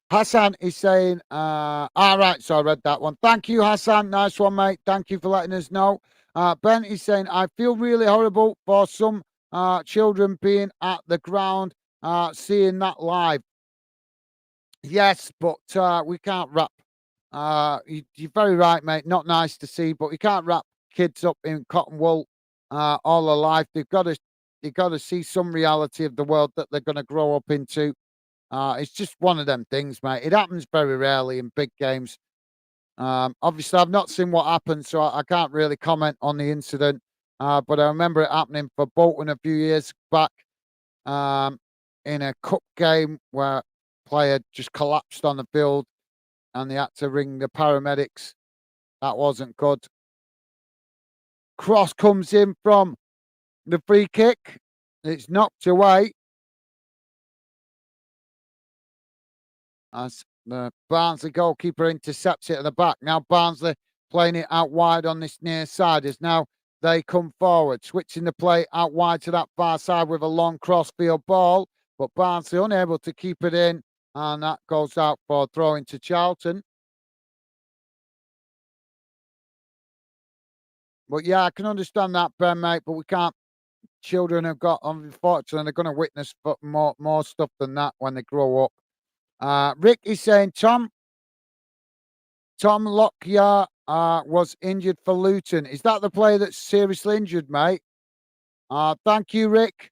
Hassan is saying, all right, so I read that one. Thank you, Hassan. Nice one, mate. Thank you for letting us know. Ben is saying, I feel really horrible for some children being at the ground, seeing that live. Yes, but we can't wrap. You're very right, mate. Not nice to see, but you can't wrap kids up in cotton wool all their life. They've got to see some reality of the world that they're going to grow up into. It's just one of them things, mate. It happens very rarely in big games. Obviously, I've not seen what happened, so I can't really comment on the incident. But I remember it happening for Bolton a few years back in a cup game where a player just collapsed on the field and they had to ring the paramedics. That wasn't good. Cross comes in from the free kick. It's knocked away. As the Barnsley goalkeeper intercepts it at the back. Now Barnsley playing it out wide on this near side as now they come forward, switching the play out wide to that far side with a long crossfield ball. But Barnsley unable to keep it in, and that goes out for throwing to Charlton. But yeah, I can understand that, Ben, mate, but we can't. Children have got, unfortunately, they're going to witness more stuff than that when they grow up. Rick is saying Tom Lockyer was injured for Luton. Is that the player that's seriously injured, mate? Thank you, Rick.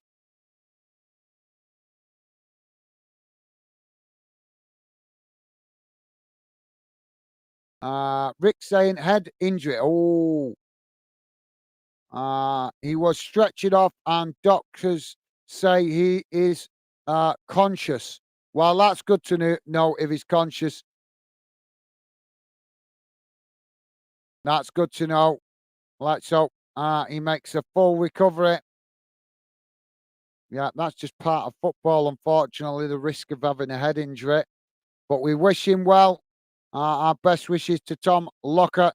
Rick saying head injury. Oh, he was stretched off, and doctors say he is conscious. Well, that's good to know if he's conscious. That's good to know. Let's hope he makes a full recovery Yeah, that's just part of football, unfortunately, the risk of having a head injury. But we wish him well. Our best wishes to Tom Lockyer.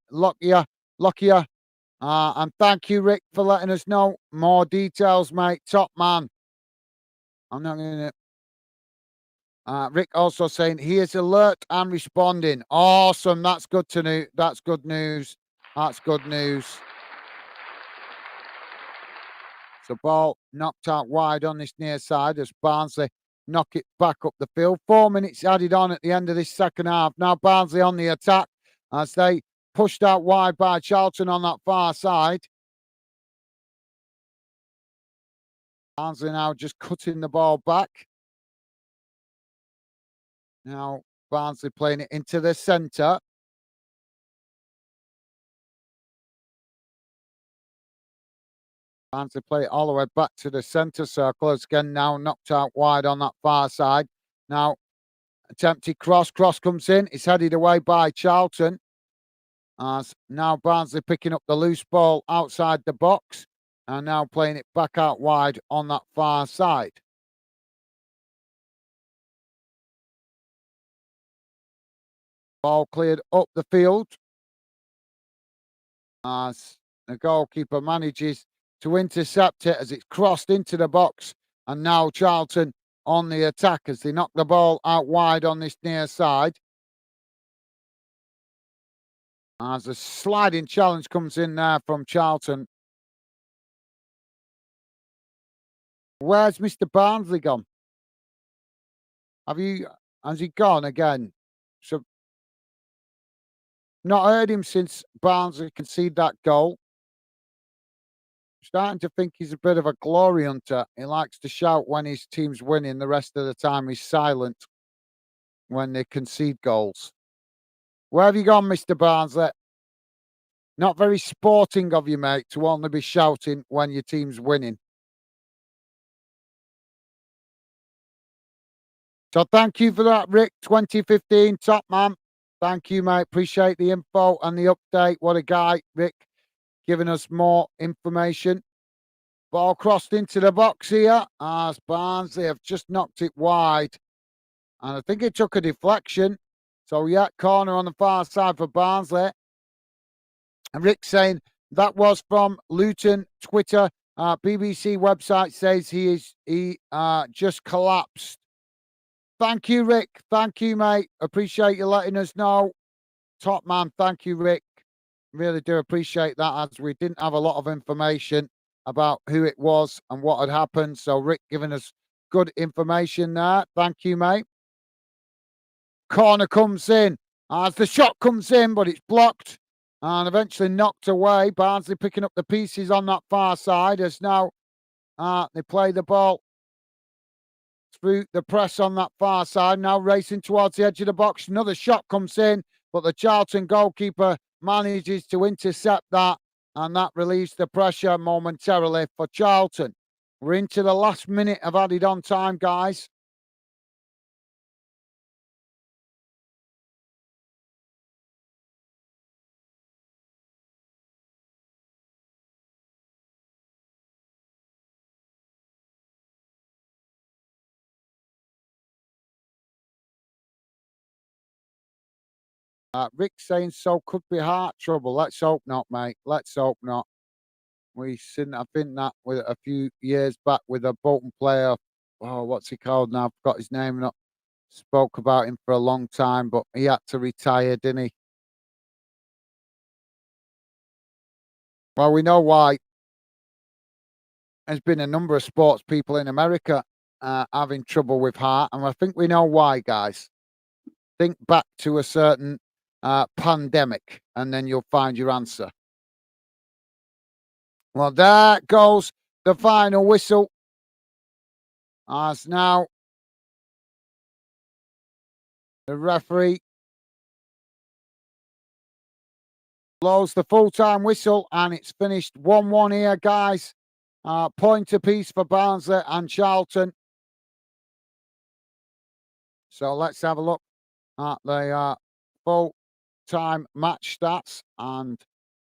And thank you, Rick, for letting us know more details, mate. Top man. I'm not going to. Rick also saying he is alert and responding. Awesome. That's good to know. That's good news. That's good news. So ball knocked out wide on this near side as Barnsley knock it back up the field. 4 minutes added on at the end of this second half. Now Barnsley on the attack as they pushed out wide by Charlton on that far side. Barnsley now just cutting the ball back. Now Barnsley playing it into the centre. Barnsley play it all the way back to the centre circle. It's again now knocked out wide on that far side. Now attempted cross. Cross comes in. It's headed away by Charlton. As now Barnsley picking up the loose ball outside the box and now playing it back out wide on that far side. Ball cleared up the field as the goalkeeper manages to intercept it as it's crossed into the box. And now Charlton on the attack as they knock the ball out wide on this near side. As a sliding challenge comes in there from Charlton. Where's Mr. Barnsley gone? Has he gone again? So not heard him since Barnsley conceded that goal. Starting to think he's a bit of a glory hunter. He likes to shout when his team's winning. The rest of the time he's silent when they concede goals. Where have you gone, Mr. Barnsley? Not very sporting of you, mate, to only be shouting when your team's winning. So thank you for that, Rick. 2015, top man. Thank you, mate. Appreciate the info and the update. What a guy, Rick, giving us more information. Ball crossed into the box here as Barnsley have just knocked it wide. And I think it took a deflection. So, yeah, corner on the far side for Barnsley. And Rick saying that was from Luton, Twitter. BBC website says he just collapsed. Thank you, Rick. Thank you, mate. Appreciate you letting us know. Top man. Thank you, Rick. Really do appreciate that as we didn't have a lot of information about who it was and what had happened. So Rick giving us good information there. Thank you, mate. Corner comes in as the shot comes in, but it's blocked and eventually knocked away. Barnsley picking up the pieces on that far side as now they play the ball through the press on that far side. Now racing towards the edge of the box. Another shot comes in, but the Charlton goalkeeper manages to intercept that, and that relieves the pressure momentarily for Charlton. We're into the last minute of added on time, guys. Rick saying so could be heart trouble. Let's hope not, mate. Let's hope not. We seen, I think that with a few years back with a Bolton player. Oh, what's he called now? I've got his name. Not spoke about him for a long time, but he had to retire, didn't he? Well, we know why. There's been a number of sports people in America having trouble with heart, and I think we know why, guys. Think back to a certain pandemic, and then you'll find your answer. Well, there goes the final whistle. As now the referee blows the full-time whistle, and it's finished 1-1 here, guys. Point apiece for Barnsley and Charlton. So let's have a look at the full-time match stats, and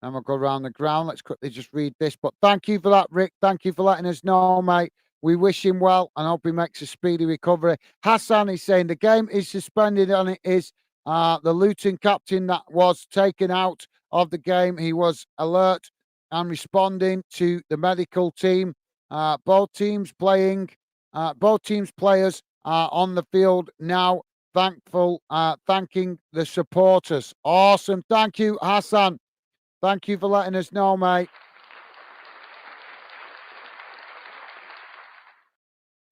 then we'll go around the ground. Let's quickly just read this. But thank you for that, Rick. Thank you for letting us know, mate. we wish him well and hope he makes a speedy recovery. Hassan is saying the game is suspended and it is the Luton captain that was taken out of the game. He was alert and responding to the medical team. Both teams players are on the field now. Thanking the supporters. Awesome. Thank you, Hassan. Thank you for letting us know, mate.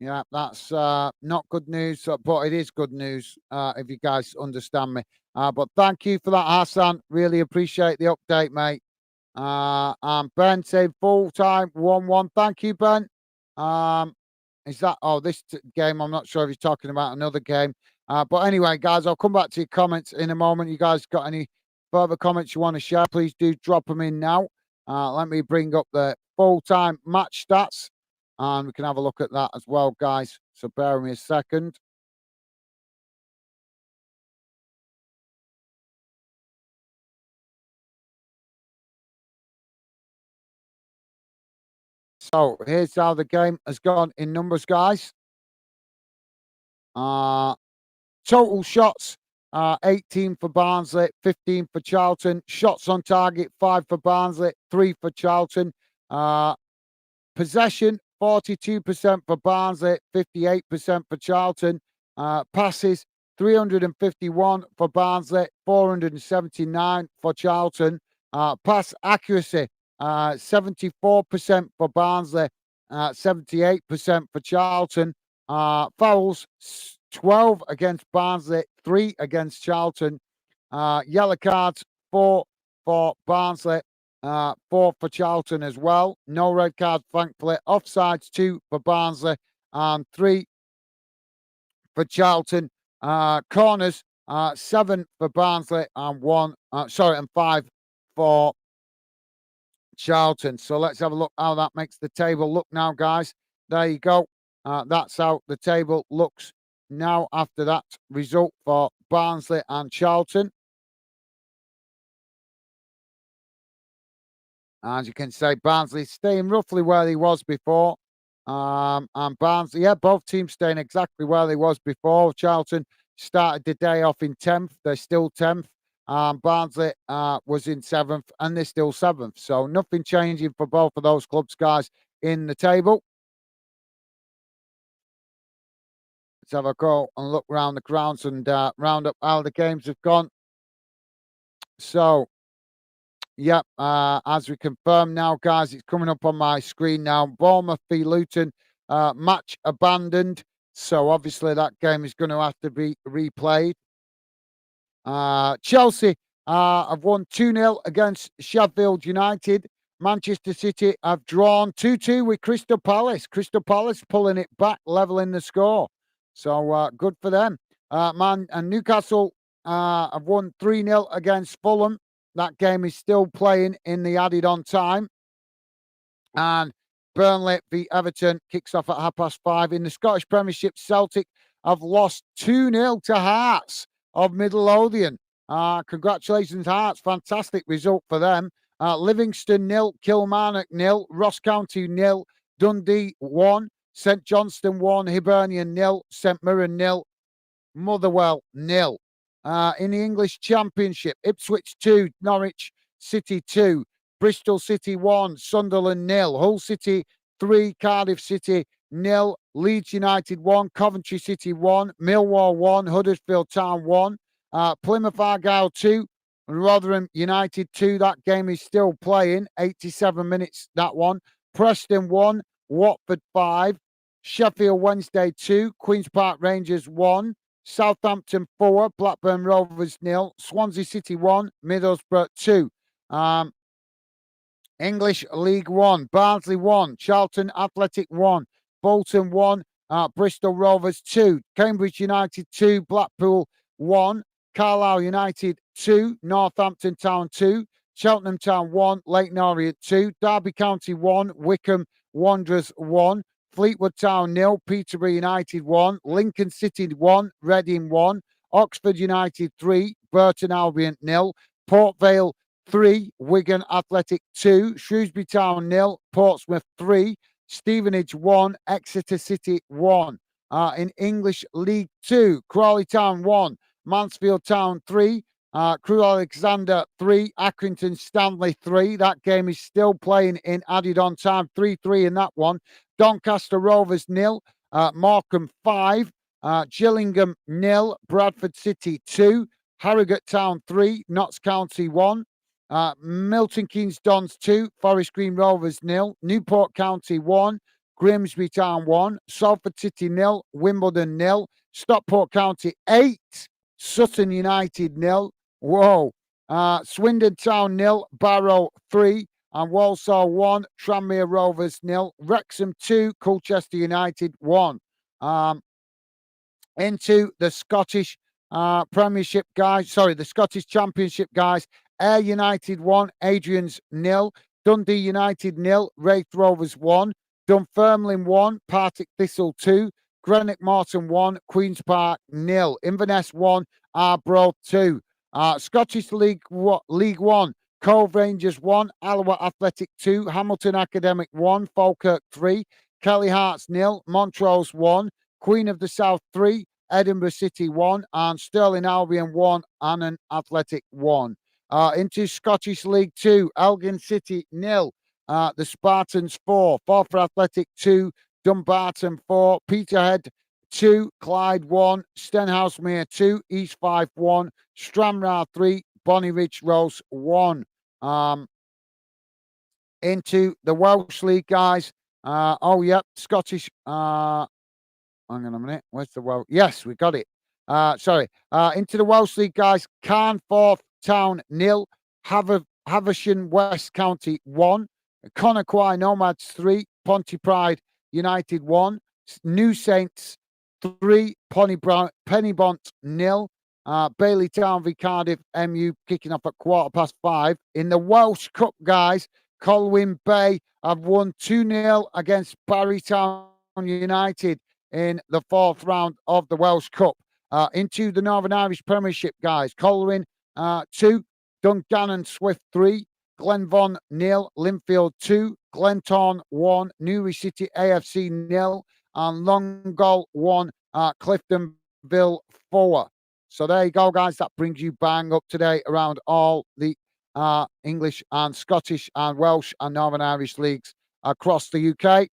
Yeah, that's not good news, but it is good news if you guys understand me. But thank you for that, Hassan. Really appreciate the update, mate. And Ben saying full time 1-1. Thank you, Ben. Is that this game? I'm not sure if he's talking about another game. But anyway, guys, I'll come back to your comments in a moment. You guys got any further comments you want to share? Please do drop them in now. Let me bring up the full time match stats. And we can have a look at that as well, guys. So bear with me a second. So here's how the game has gone in numbers, guys. Total shots, 18 for Barnsley, 15 for Charlton. Shots on target, 5 for Barnsley, 3 for Charlton. Possession, 42% for Barnsley, 58% for Charlton. Passes, 351 for Barnsley, 479 for Charlton. Pass accuracy, 74% for Barnsley, 78% for Charlton. Fouls, 12 against Barnsley, 3 against Charlton. Yellow cards, 4 for Barnsley, 4 for Charlton as well. No red cards, thankfully. Offsides, 2 for Barnsley and 3 for Charlton. Corners, 7 for Barnsley and 5 for Charlton. So let's have a look how that makes the table look now, guys. There you go. That's how the table looks now after that result for Barnsley and Charlton. As you can say, Barnsley staying roughly where he was before. And Barnsley, yeah, both teams staying exactly where they was before. Charlton started the day off in 10th. They're still 10th. Barnsley was in 7th and they're still 7th. So nothing changing for both of those clubs, guys, in the table. Let's have a go and look around the grounds and round up how the games have gone. So, yeah, as we confirm now, guys, it's coming up on my screen now. Bournemouth v Luton, match abandoned. So, obviously, that game is going to have to be replayed. Chelsea have won 2-0 against Sheffield United. Manchester City have drawn 2-2 with Crystal Palace. Crystal Palace pulling it back, leveling the score. So good for them. Newcastle have won 3-0 against Fulham. That game is still playing in the added on time. And Burnley v Everton kicks off at 5:30. In the Scottish Premiership, Celtic have lost 2-0 to Hearts of Midlothian. Congratulations, Hearts. Fantastic result for them. Livingston 0, Kilmarnock 0, Ross County 0, Dundee 1, St Johnstone 1, Hibernian 0, St Mirren 0, Motherwell 0. In the English Championship, Ipswich 2, Norwich City 2, Bristol City 1, Sunderland 0, Hull City 3, Cardiff City 0, Leeds United 1, Coventry City 1, Millwall 1, Huddersfield Town 1, Plymouth Argyle 2, Rotherham United 2. That game is still playing, 87 minutes, that one. Preston 1, Watford 5, Sheffield Wednesday 2, Queen's Park Rangers 1, Southampton 4, Blackburn Rovers 0, Swansea City 1, Middlesbrough 2. English League 1, Barnsley 1, Charlton Athletic 1, Bolton 1, Bristol Rovers 2, Cambridge United 2, Blackpool 1, Carlisle United 2, Northampton Town 2, Cheltenham Town 1, Leyton Orient 2, Derby County 1, Wycombe Wanderers 1, Fleetwood Town 0, Peterborough United 1, Lincoln City 1, Reading 1, Oxford United 3, Burton Albion 0, Port Vale 3, Wigan Athletic 2, Shrewsbury Town 0, Portsmouth 3, Stevenage 1, Exeter City 1. In English League 2, Crawley Town 1, Mansfield Town 3, Crewe Alexander 3, Accrington Stanley 3. That game is still playing in added on time, 3-3 in that one. Doncaster Rovers 0, Morecambe 5, Gillingham 0, Bradford City 2, Harrogate Town 3, Notts County 1, Milton Keynes Dons 2, Forest Green Rovers 0, Newport County 1, Grimsby Town 1, Salford City 0, Wimbledon 0, Stockport County 8, Sutton United 0. Whoa. Swindon Town 0, Barrow 3, and Walsall 1, Tranmere Rovers 0, Wrexham 2, Colchester United 1. Into the Scottish Premiership guys, the Scottish Championship guys. Ayr United 1, Adrian's 0, Dundee United 0, Wraith Rovers 1, Dunfermline 1, Partick Thistle 2, Greenock Morton 1, Queen's Park 0, Inverness 1, Arbroath 2. Scottish League 1, Cove Rangers 1, Alloa Athletic 2, Hamilton Academic 1, Falkirk 3, Kelly Hearts 0, Montrose 1, Queen of the South 3, Edinburgh City 1, and Stirling Albion 1, Annan Athletic 1. Into Scottish League 2, Elgin City 0, the Spartans 4, Forfar Athletic 2, Dumbarton 4, Peterhead 2, Clyde 1, Stenhousemuir 2, East Fife 1, Stranraer 3, Bonnie Ridge Rose 1. Into the Welsh League, guys. Scottish. Hang on a minute. Where's the Welsh? Yes, we got it. Into the Welsh League, guys. Carnforth Town 0, Haversham West County 1, Conakry Nomads 3, Pontefract United 1, New Saints 3, Pennybont 0, Bailey Town v Cardiff MU kicking off at 5:15. In the Welsh Cup, guys, Colwyn Bay have won 2-0 against Barry Town United in the 4th round of the Welsh Cup. Into the Northern Irish Premiership, guys, Colwyn 2, Dungannon Swift 3, Glenvon 0, Linfield 2, Glentorn 1, Newry City AFC 0, and Longall 1, Cliftonville 4. So there you go, guys. That brings you bang up to date around all the English and Scottish and Welsh and Northern Irish leagues across the UK.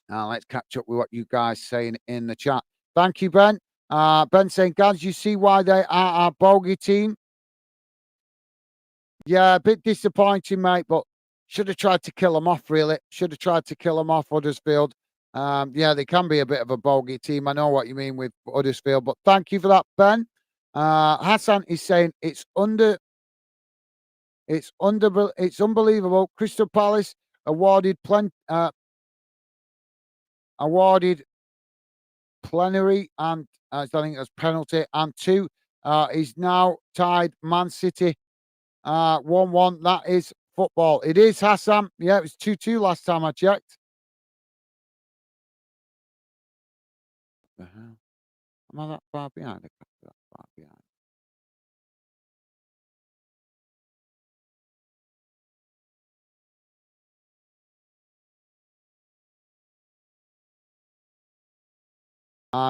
Now let's catch up with what you guys saying in the chat. Thank you, Ben. Ben saying, guys, you see why they are our bogey team? Yeah, a bit disappointing, mate, but should have tried to kill them off, really. Should have tried to kill them off, Huddersfield. Yeah, they can be a bit of a bogey team. I know what you mean with Huddersfield, but thank you for that, Ben. Hassan is saying it's unbelievable. Crystal Palace awarded plenary and I think that's penalty, and 2 is now tied Man City 1-1. That is football. It is, Hassan. Yeah, it was 2-2 last time I checked. Am I that far behind? I can't be that far behind.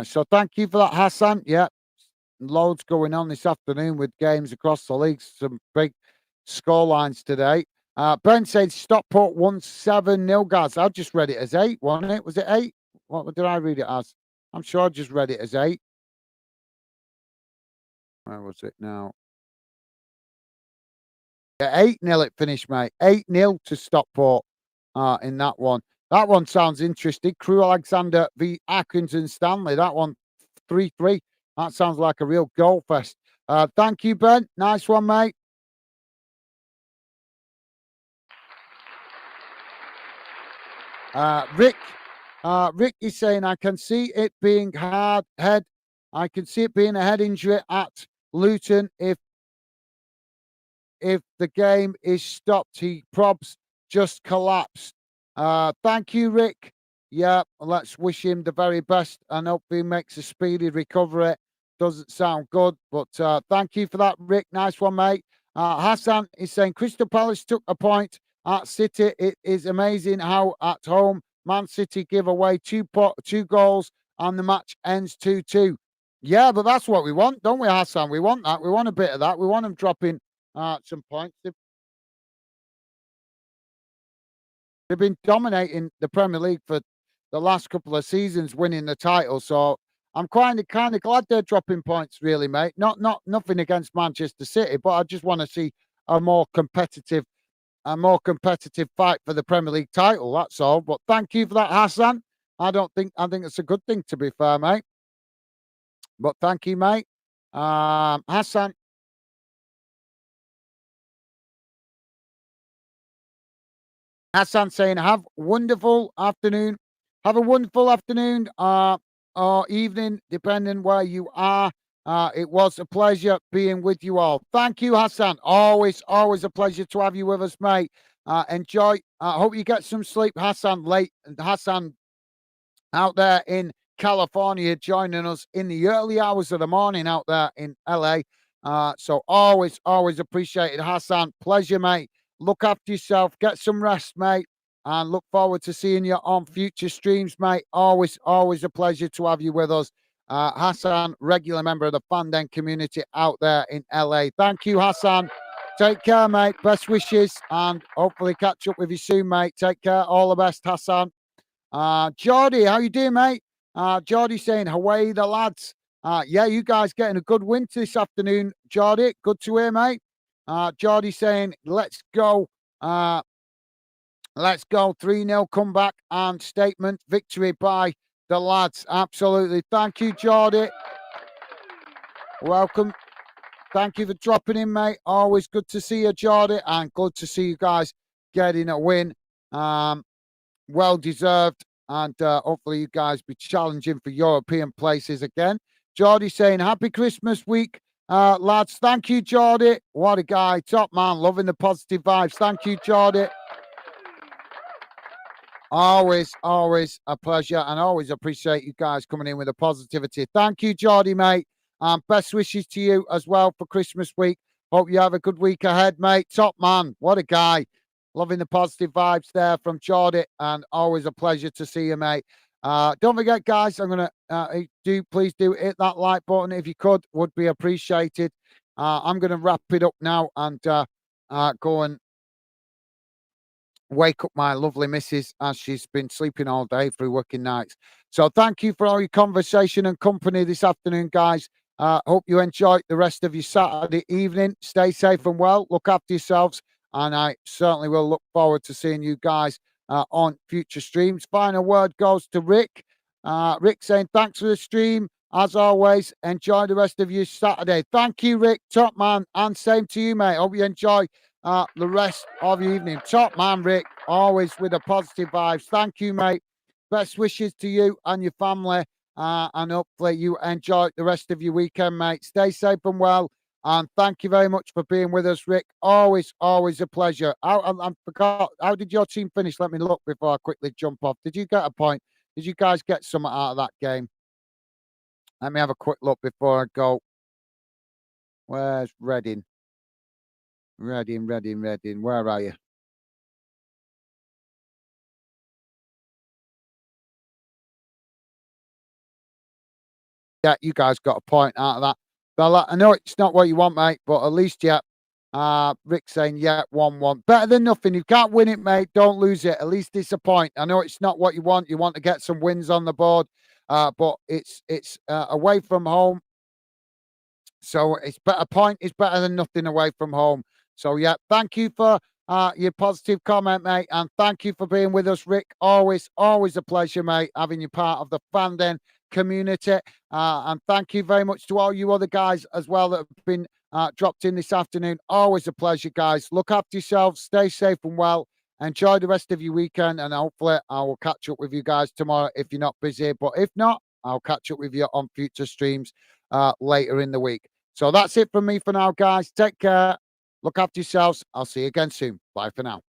So thank you for that, Hassan. Yeah, loads going on this afternoon with games across the leagues. Some big score lines today. Ben said Stockport won 7-0, guys. I just read it as 8, wasn't it? Was it 8? What did I read it as? I'm sure I just read it as 8. Where was it now? Yeah, 8-0 it finished, mate. 8-0 to Stockport in that one. That one sounds interesting. Crewe Alexander v Accrington Stanley. That one 3-3. That sounds like a real goal fest. Thank you, Ben. Nice one, mate. Rick is saying, I can see it being I can see it being a head injury at Luton if the game is stopped. He probs just collapsed. Thank you, Rick. Yeah, let's wish him the very best and hope he makes a speedy recovery. Doesn't sound good, but thank you for that, Rick. Nice one, mate. Hassan is saying Crystal Palace took a point at City. It is amazing how at home Man City give away two goals and the match ends 2-2. Yeah, but that's what we want, don't we, Hassan? We want that. We want a bit of that. We want them dropping some points. They've been dominating the Premier League for the last couple of seasons, winning the title. So I'm kind of glad they're dropping points, really, mate. Not nothing against Manchester City, but I just want to see a more competitive, fight for the Premier League title. That's all. But thank you for that, Hassan. I think it's a good thing, to be fair, mate. But thank you, mate. Hassan, Hassan saying, Have a wonderful afternoon or evening, depending where you are. It was a pleasure being with you all. Thank you, Hassan. Always a pleasure to have you with us, mate. Enjoy. I hope you get some sleep, Hassan. Hassan out there in California, joining us in the early hours of the morning out there in LA. So always appreciated, Hassan. Pleasure, mate. Look after yourself. Get some rest, mate. And look forward to seeing you on future streams, mate. Always a pleasure to have you with us. Hassan, regular member of the Fanden community out there in LA. Thank you, Hassan. Take care, mate. Best wishes and hopefully catch up with you soon, mate. Take care. All the best, Hassan. Geordie, how you doing, mate? Geordie saying, Hawaii, the lads. Yeah, you guys getting a good win this afternoon, Geordie. Good to hear, mate. Geordie saying, let's go. Let's go. 3-0 comeback and statement victory by the lads. Absolutely. Thank you, Geordie. Welcome. Thank you for dropping in, mate. Always good to see you, Geordie, and good to see you guys getting a win. Well deserved, and hopefully you guys be challenging for European places again. Geordie saying, Happy Christmas week, lads. Thank you, Geordie. What a guy. Top man. Loving the positive vibes. Thank you, Geordie. Always a pleasure, and always appreciate you guys coming in with the positivity. Thank you, Geordie, mate. Best wishes to you as well for Christmas week. Hope you have a good week ahead, mate. Top man. What a guy. Loving the positive vibes there from Geordie, and always a pleasure to see you, mate. Don't forget, guys, I'm gonna please do hit that like button if you could, would be appreciated. I'm gonna wrap it up now and go and wake up my lovely missus as she's been sleeping all day through working nights. So thank you for all your conversation and company this afternoon, guys. Hope you enjoy the rest of your Saturday evening. Stay safe and well. Look after yourselves. And I certainly will look forward to seeing you guys on future streams. Final word goes to Rick. Rick saying, thanks for the stream. As always, enjoy the rest of your Saturday. Thank you, Rick. Top man. And same to you, mate. Hope you enjoy the rest of your evening. Top man, Rick. Always with the positive vibes. Thank you, mate. Best wishes to you and your family. And hopefully you enjoy the rest of your weekend, mate. Stay safe and well. And thank you very much for being with us, Rick. Always a pleasure. I forgot, how did your team finish? Let me look before I quickly jump off. Did you get a point? Did you guys get something out of that game? Let me have a quick look before I go. Where's Reading? Reading. Where are you? Yeah, you guys got a point out of that. Well, I know it's not what you want, mate, but at least, yeah. Rick saying, yeah, 1-1. Better than nothing. You can't win it, mate. Don't lose it. At least it's a point. I know it's not what you want. You want to get some wins on the board, but it's away from home. So a point is better than nothing away from home. So, yeah, thank you for your positive comment, mate. And thank you for being with us, Rick. Always a pleasure, mate, having you part of the Fanden community. And thank you very much to all you other guys as well that have been dropped in this afternoon. Always a pleasure, guys. Look after yourselves. Stay safe and well. Enjoy the rest of your weekend. And hopefully I will catch up with you guys tomorrow if you're not busy. But if not, I'll catch up with you on future streams later in the week. So that's it from me for now, guys. Take care. Look after yourselves. I'll see you again soon. Bye for now.